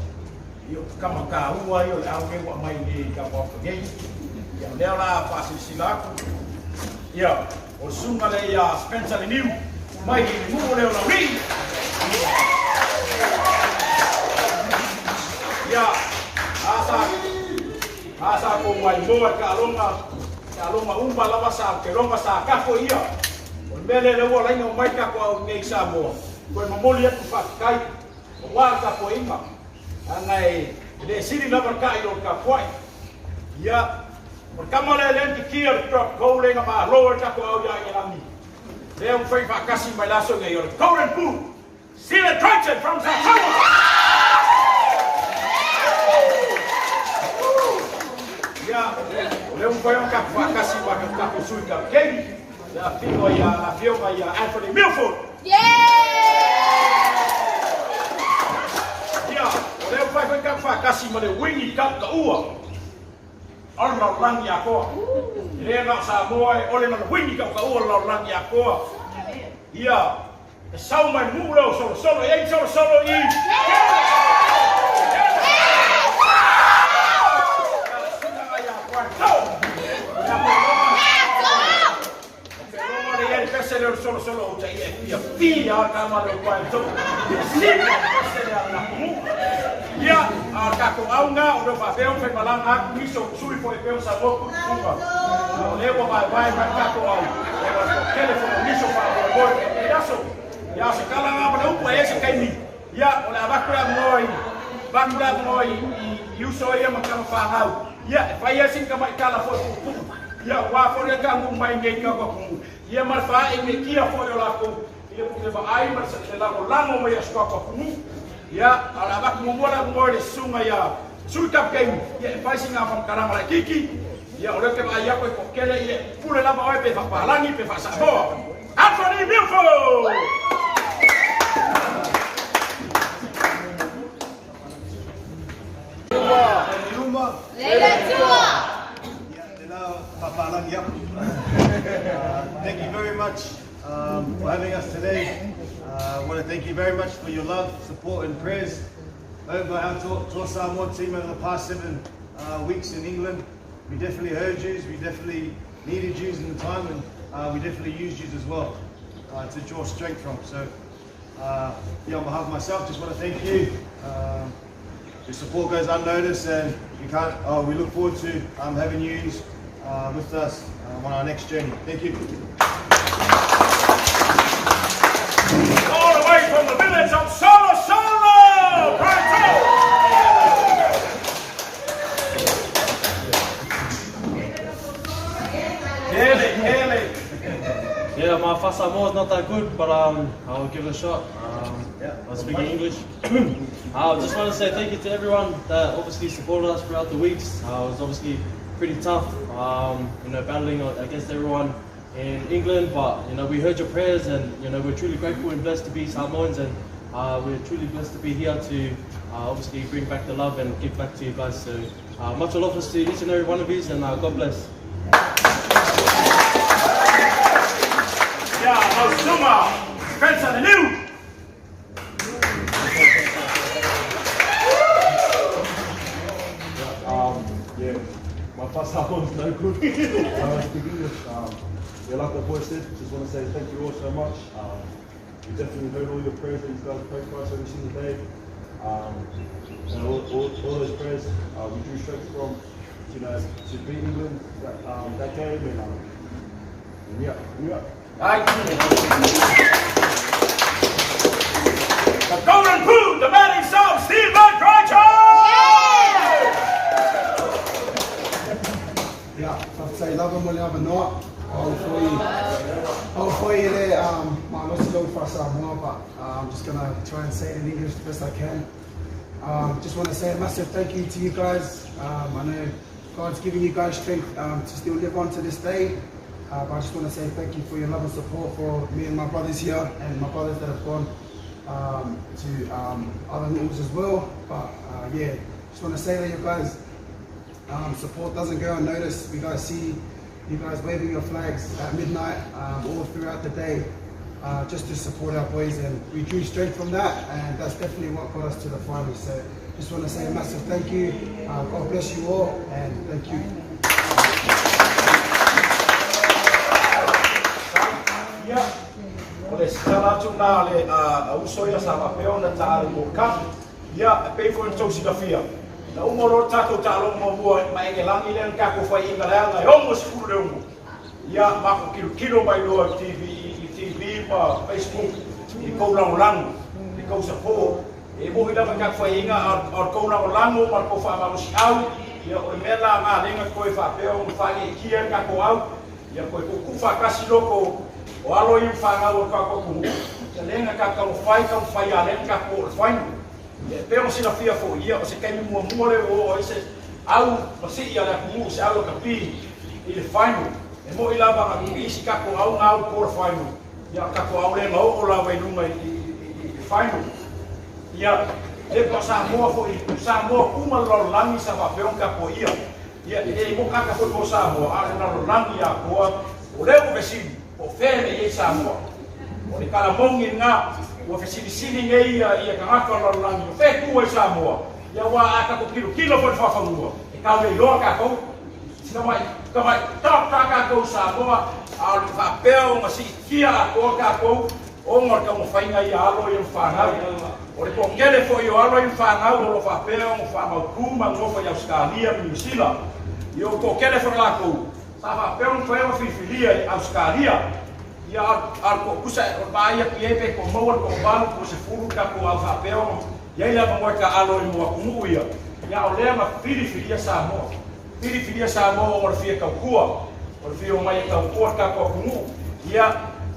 Ia kamaka ua ia le au kewa mai ni ka whakangei. Ia leo la whasisila aku. Ia o sunga le ia Spencer Niu. Mai ni muo leo la ri. Ia asa ko mai moa ka alonga umba lava sa ke longa sa kako ia. O mele le ua lainga o mai kako au ngei Samoa. Koe mamoli atu whakakai. O wā kako inga. Angai le siri lava kai lo ka kwai. Ia o kamale le anti kia drop kolenga ma lower kako au ia i langi. Le un whai whakasi mai laso ngei o le Koren Pū. Sila Triton from Samoa. Leo foi ka whakasi wa ka sui ka kei. La fio ia Anthony Milford. Yeah! Ia, leo foi ka whakasi ma le wingi ka ua. Ona langi a koa. Le na Samoa ole na wingi ka ua la langi a koa. Ia, e sau mai muro solo i. Solo Apia kama le kwanto. Sina pasele na mu. Ya kako aunga o do papel fe malanga miso sui foi pelo sabor kufa. Levo vai kako au. Levo o telefone miso para o boi. Ya se kala ngapa upo ese kaini. Ya ola bakura moi. Banda moi i uso ia makama fahau. Ya vai assim kama kala foi. Ya wa foi ka mu mai ngai ka ko. Ia marfa e me kia foi o lako. Ia puke va ai mar se lako lango mai asko ko kumu. Ia ala bak mo mora mo le sunga ia. Sui kap game. Ia fai singa fam karanga la kiki. Ia ore ke ai ko ko kele ia pule lava oi pe fa palangi pe fa Samoa. Anthony Milford. Thank you very much for having us today. I want to thank you very much for your love, support and prayers over our Tour Samoa team over the past 7 weeks in England. We definitely heard you, we definitely needed you in the time, and we definitely used you as well to draw strength from. So yeah, on behalf of myself, just want to thank you. Your support goes unnoticed, and we look forward to having you with us on our next journey. Thank you. All the way from the village of Solo, Yeah, my first Samoa is not that good, but I'll give it a shot. I was speaking English. I just want to say thank you to everyone that obviously supported us throughout the weeks. It was obviously pretty tough, battling against everyone in England, but we heard your prayers, and we're truly grateful and blessed to be Samoans, and We're truly blessed to be here to obviously bring back the love and give back to you guys. So much love to each and every one of you, and God bless. Yeah, Samoa, friends of the new. Yeah, my first Samoan is no good. Speak English. Yeah, like the boy said, just want to say thank you all so much. We definitely heard all your prayers that you guys pray for us every single day. And all those prayers we drew strength from, you know, to beat England that game. And yeah. The Golden Crew, the batting song, Steve McGregor! Yeah, I'd say love them when you have a night. Hopefully there, my most love for Samoa, but I'm just gonna try and say it in English the best I can. Just want to say a massive thank you to you guys. I know God's giving you guys strength to still live on to this day. But I just want to say thank you for your love and support for me and my brothers here and my brothers that have gone to other levels as well. But yeah, just want to say that you guys support doesn't go unnoticed. We guys see you guys waving your flags at midnight all throughout the day just to support our boys, and we drew strength from that, and that's definitely what got us to the finals. So just want to say a massive thank you. God bless you all, and thank you. Yeah. Ole sala tuna le usoya sama peona talo moka. Ya pay for tosi kafia. Na umoro tato talo mo bua mai ke langi len ka ko fai ngala nga homo skulu le ya ma ko kilo mai lo TV pa Facebook i ko lang i ko sa po e mo ila ka fai nga or ko lang mo mar ko fa ma si au ya o mela nga lenga ko fa peo fa ni kia ka ko au ya ko ku fa kasi loko o alo i whanga o ka koku te lenga ka whai a lenga ka ko whai e peo sina fia fo ia o se kaimi mua le o ese au masi ia la kumu se au ka pi i le whainu e mo ila ba ka isi ka ko au ngau ko whainu ia ka ko au le ngau o la wainunga i whainu ia e pa Samoa fo i Samoa kuma lo langi sa pa peo ka ko ia e mo ka fo ko Samoa a na lo langi a ko o le o vesini o fere e Samoa o le kalamongi nga o fesili ia ka ngaka la langi o fe ku e Samoa ia wa aka ko kilo fo fa ngua e ka le lo ka ko sina mai ka ko Samoa a le fa peo ma si kia ko ka ko o mo ka mo fainga ia alo i whanga o le ko kele fo i alo i whanga o lo fa peo mo fa ma ku ma no fa ia Australia New Zealand io ko kele fo la ko Sava peo foi uma filia em Australia e a coisa o baia que é com o ko balu ko se furu ka ko alfa peo e aí leva mo ka alo i mo ku ia e a olema filia Samoa o fia ka kua o fia o mai ka kua ka ko ku ia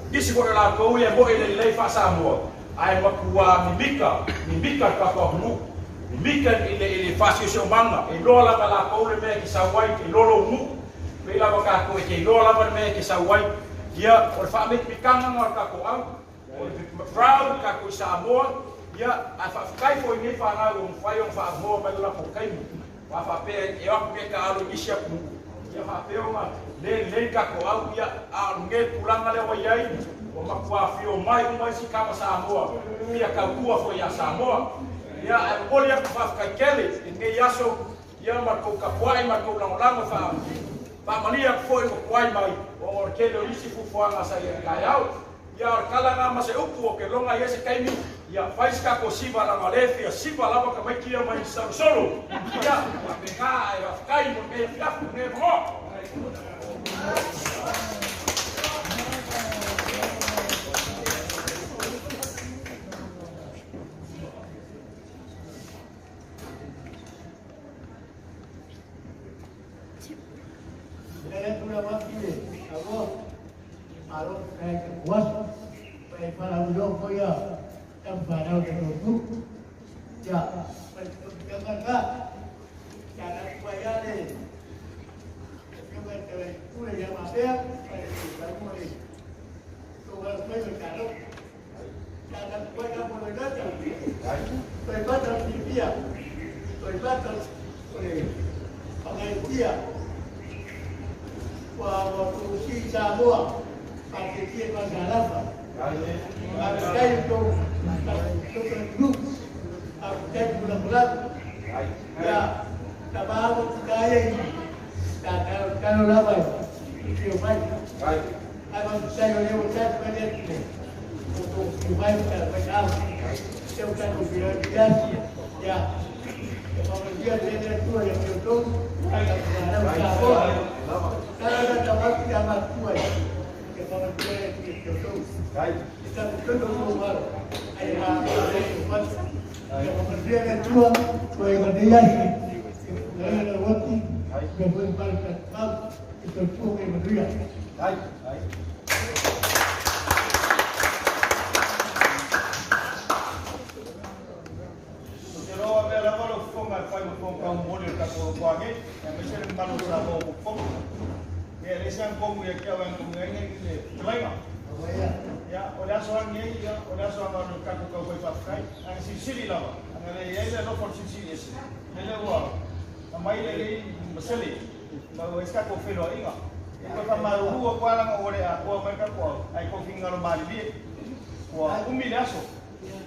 disi ko la ko ia mo ele lei fa Samoa ai mo kua mimika ka ko ku mimika ele fa si o manga e lo la ko le me ki sa wai ki lo mu pela ka ko ke lo la me ke sa wai ia o fa me pikanga ngor ka ko au o proud ka ko Samoa ia a fa kai fo ni fa na o fa mo me la ko kai wa fa pe e o pe ka alo isia ku ia fa pe o ma le ka ko au ia a nge pulanga le wa ai o ma kwa fi o mai si ka Samoa ia ka ku fo ia Samoa ia a o ia fa ka kele nge yaso ia ma ko ka kwai ma ko lang fa pa malia foi ko kwai mai o ke lo isi fu fuanga sa ia kai au ia kala nga ma se upu o ke longa ia se kaimi ia fais ka ko siva la malefi siva la ka mai kia mai solo ia pe ka ia kai mo ke ia ne mo Samoa, paketie madarasa, amekai kutoka groups, amekai bulan-bulan, ya, tabahamu kaya ini, kalau lama itu baik, akan saya lewat chat banyak untuk baik macam, saya bukan kebiasaan, ya, kalau dia tu yang itu, agak berada Samoa. Kalau ada tempat yang kuat, kalau dia itu, kita betul betul ayah buat, kalau dia itu, kalau dia ada waktu, kemudian balik itu tuh yang berdua. Kalau ada kalau fungkat fai fungkat model kalau kuangi, yang mesti malu sama fung. Ya, lisan fung ya kau yang mengenai ini, terlalu. Ya, oleh seorang ni, ya, oleh seorang orang kaku kau boleh pakai, ang sisi lama, ang ada ya no for sisi es. Hele wa, amai lagi meseli, baru eska kau felo ingat. Itu kan malu aku orang oleh aku mereka kau, aku tinggal mali dia, kau umiliaso.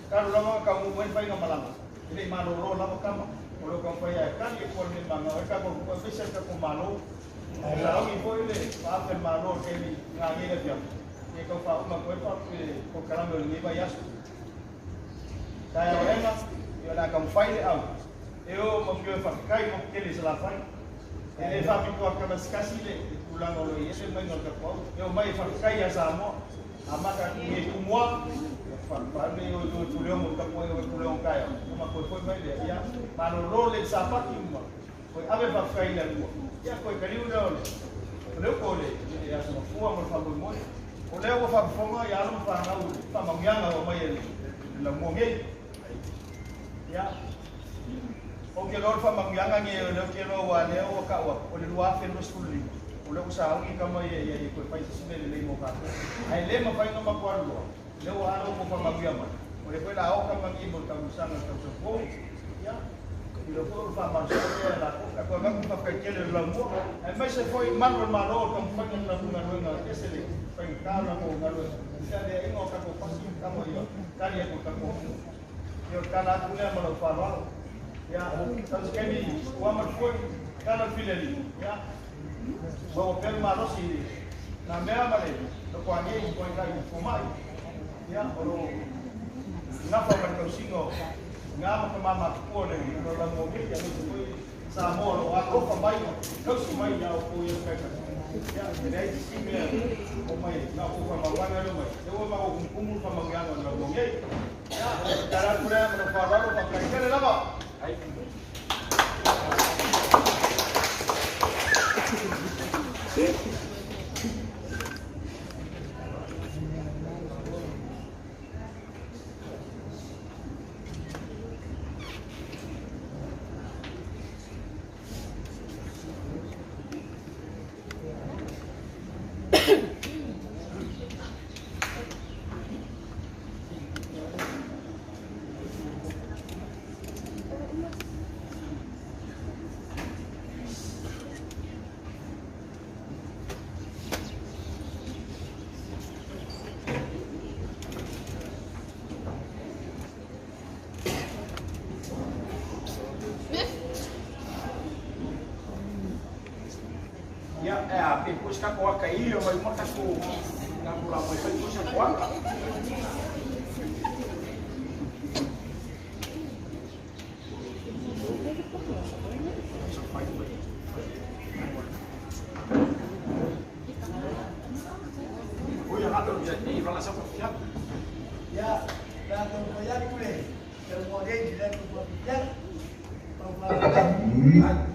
Kalau lama kamu boleh pakai malam. Jadi malu lama kamu, kalau kamu pakai kan ikut memang, mereka kau bisa kau malu. Kalau ibu ini, apa malu kini ngaji dia. Kau faham apa kau kalau boleh bayar. Saya orang mas, ia nak kamu file out. Ia mungkin pakai mungkin selesai. Ini faham itu akan sekali le pulang oleh ia semua nak kau. Ia mai pakai ya sama. Amak ini semua. Faham itu tuliang untuk kau yang tuliang kaya. Cuma kau mai dia. Ya, malu role siapa kimba. Kau apa pakai lagi. Ya kau kaliu dah oleh. Oleh kau le. Ya semua semua berfaham semua. Oleh aku faham ya lu faham faham yang apa yang lemongnya. Ya. Okey lor faham yang ni oleh kilo wane o kawa. Oleh dua film sekali. Oleh usaha ni kamu ya ikut pakai sebenarnya lima kata. Hai lima pakai nama kuat lu. Lewa anu ko faham yang mana. Oleh kau dah awak kamu ibu kamu sana kamu sepuluh. Ya. Bila kau faham soalnya lah. Kalau kamu pakai kilo lembu. Macam kau malu kamu pakai lembu ngaruh esok. Pengkala ko ngaruh. Jadi ingat aku pasti kamu ya. Kali aku kamu. Yo kana punya malu faham. Ya, terus kami uamar pun kana fileli. Ya. Bawa pel malu sih. Namanya apa ni? Dokuannya kau lagi kumai. Ya, kalau napa mereka singo. Ngapa mama ko ni kalau mobil yang itu Samoa aku pembaik. Kau semua yang aku yang mereka. Ya, jadi sini umai, nak ukur bangunan rumah. Jauh mau kumpul bangunan rumah. Ya, cara kurang berfaham pakai kerana apa? Ya, pipus ka kuha ka iyo, may mata ko nakula mo ito sa kuha ka. Uy, ang ato dyan, hindi wala sa pagkyan. Ya, lahat ng bayan ko eh. Kemudian tidak kemudian pembangunan.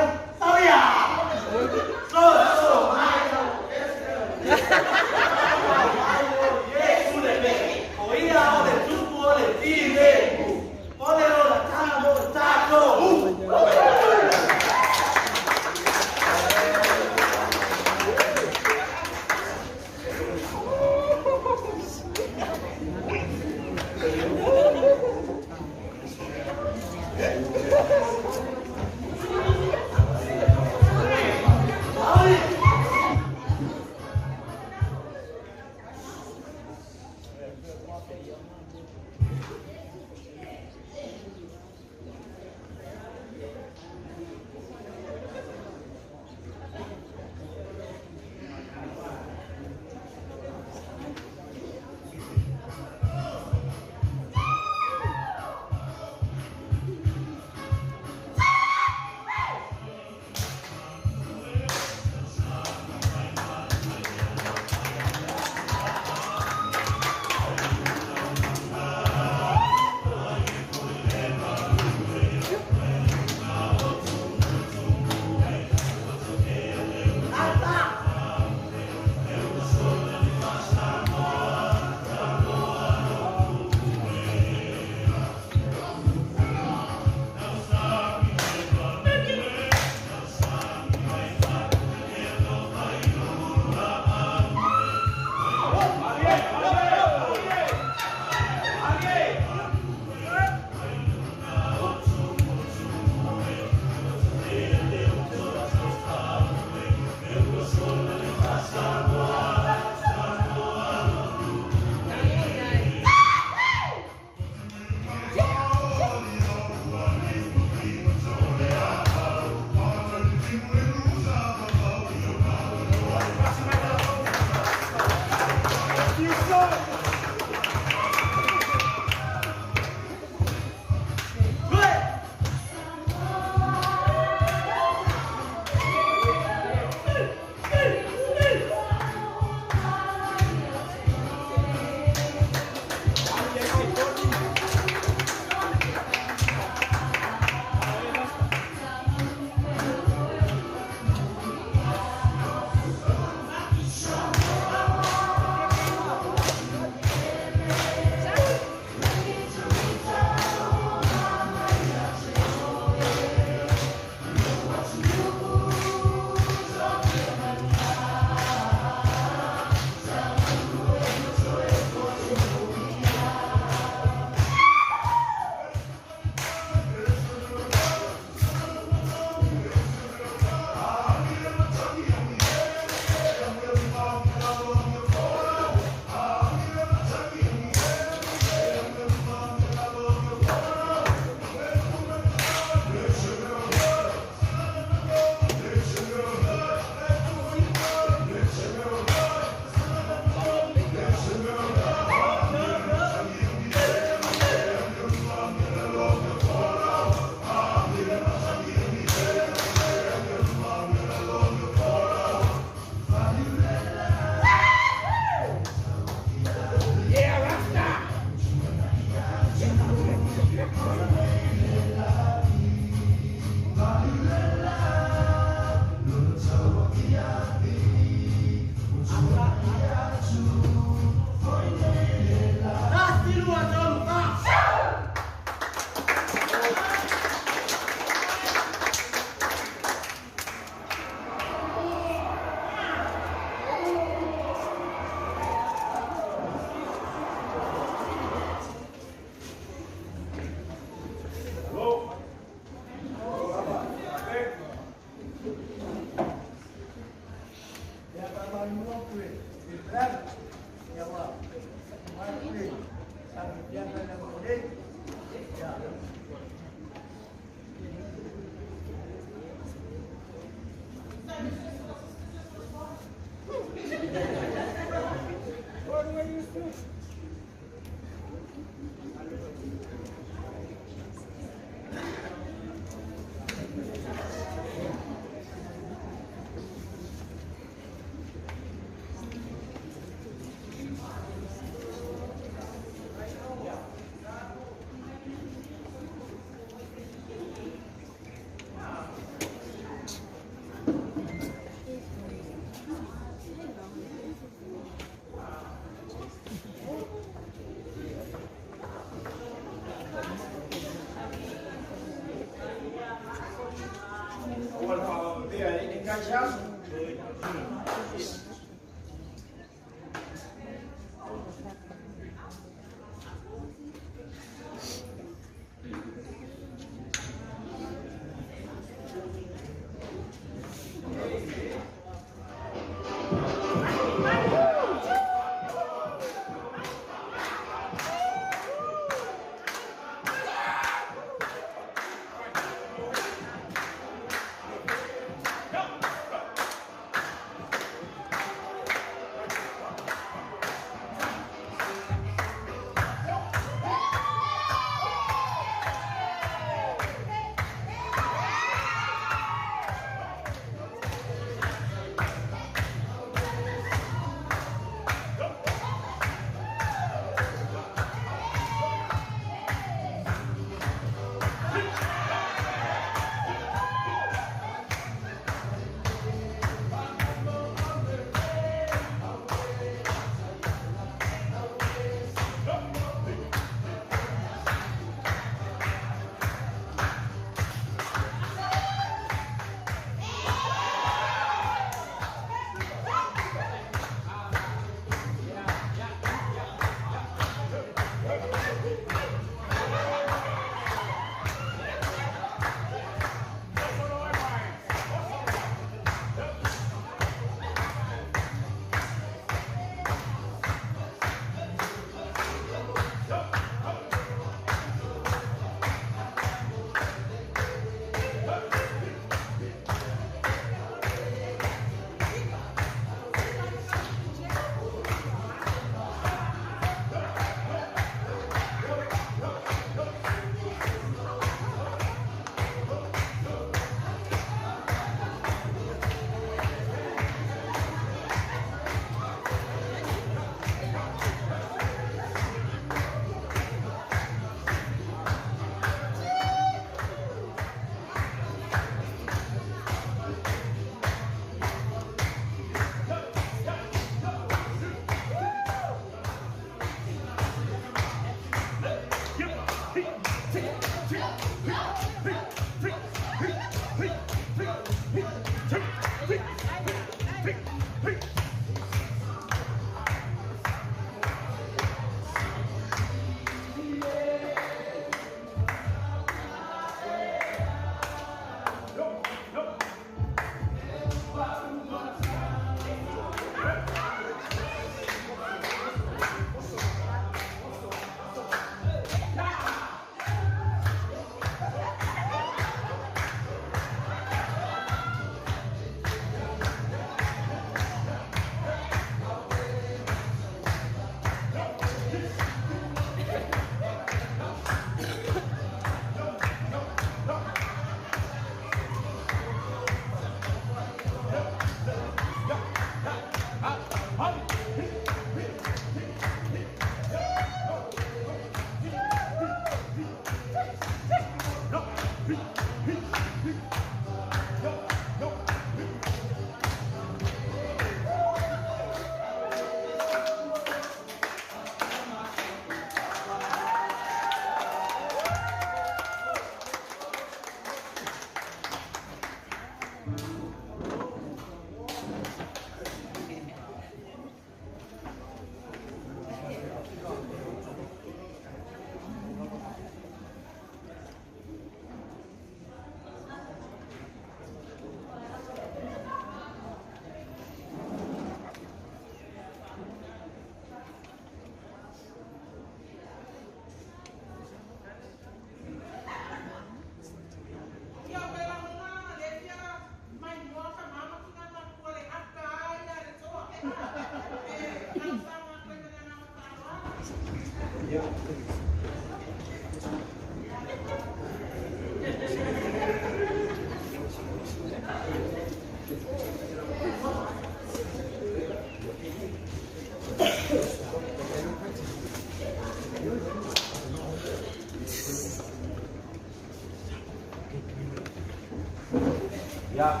Ja.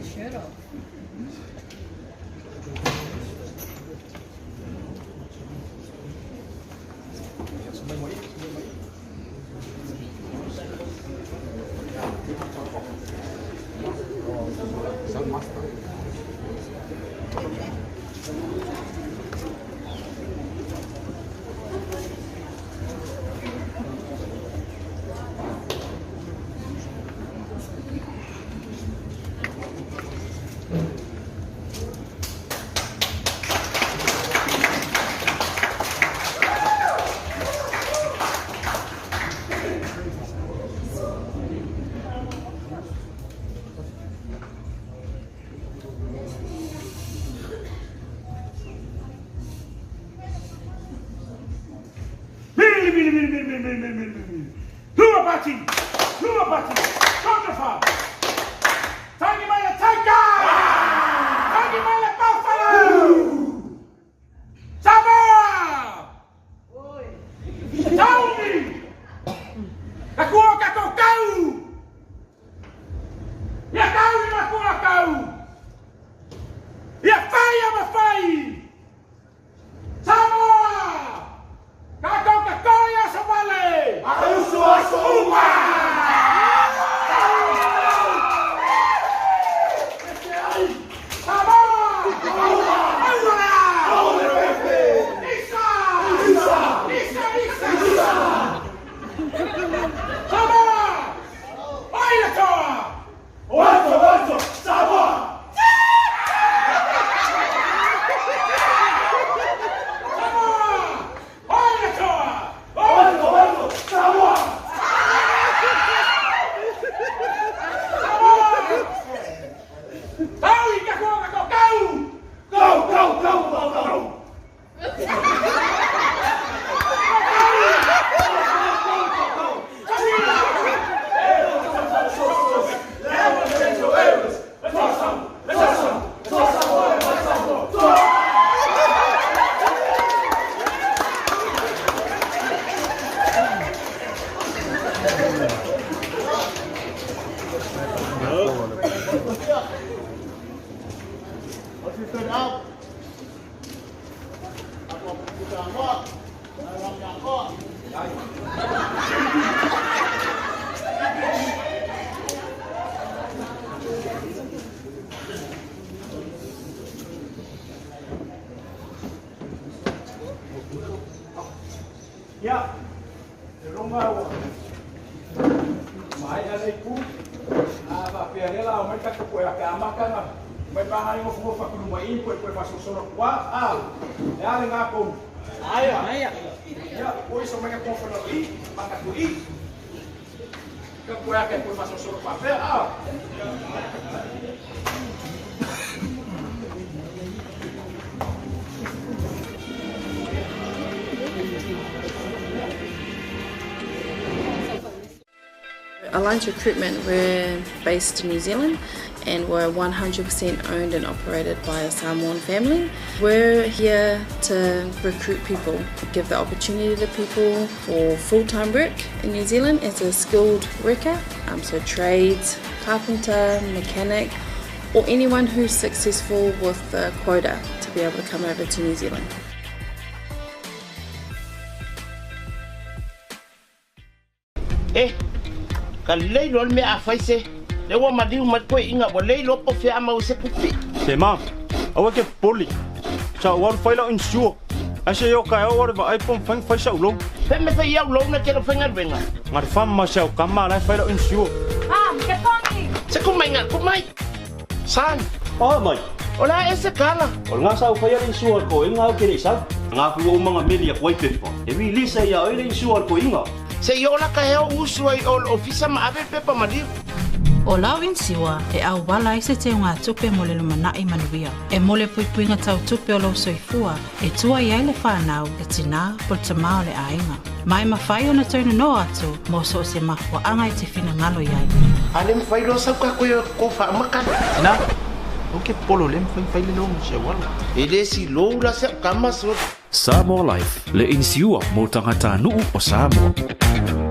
Shirt off. Lua Bati! Lua Bati! Counterfire! Tagi Mala Tiger! Tagi Mala Buffalo! Samoa! Tauni! Nakua kako kau! Ya kau ni nakua kau! Ya fai ama fai! Samoa! Kako kakoya sa vale! Aruso asuma! Ya, rumah mai ale ku apa piarela o mereka ko ya makan mai bahari mo fumo fa ku mai ko fa so kwa ya le ngako aya ya o iso mereka ko fa no i maka ku i ko ya ke ko fa so kwa pe Alliance Recruitment, we're based in New Zealand and we're 100% owned and operated by a Samoan family. We're here to recruit people, give the opportunity to people for full-time work in New Zealand as a skilled worker, so trades, carpenter, mechanic, or anyone who's successful with the quota to be able to come over to New Zealand. Ka leilo me a faise le wa madiu matko inga wa leilo po fe ama o se pupi Tesema awa ke poli cha wa faila insure ashe yo ka wa ba iPhone fang faisa ulo pe me fe ya ulo na ke fanga venga ngar fam ma sha kama na faila insure ke tongi se ko mai ngar ko mai san mai ola ese kala ol nga sa faila insure ko inga o ke sa nga ku mga media ko pe e wi lisa ya ile insure ko inga se yola ka heo usua o ofisa ma ave pepa madiu. O lau insiwa e au wala i se te ngā tupe mo le lumana i manuia. E mole puipuinga tau tupe o lau soifua e tua i aile whanau e tina po te mao le ainga. Mai mawhai o na taunu no atu mo so se mahua anga i te whina ngalo iai. Ale mwhai roa sau ka koe ko wha makana. Tina, o ke polo le mwhai le longu se wala. E le si lou la se kama so. Samoa Life, le insiua mo tangata nuu o Samoa.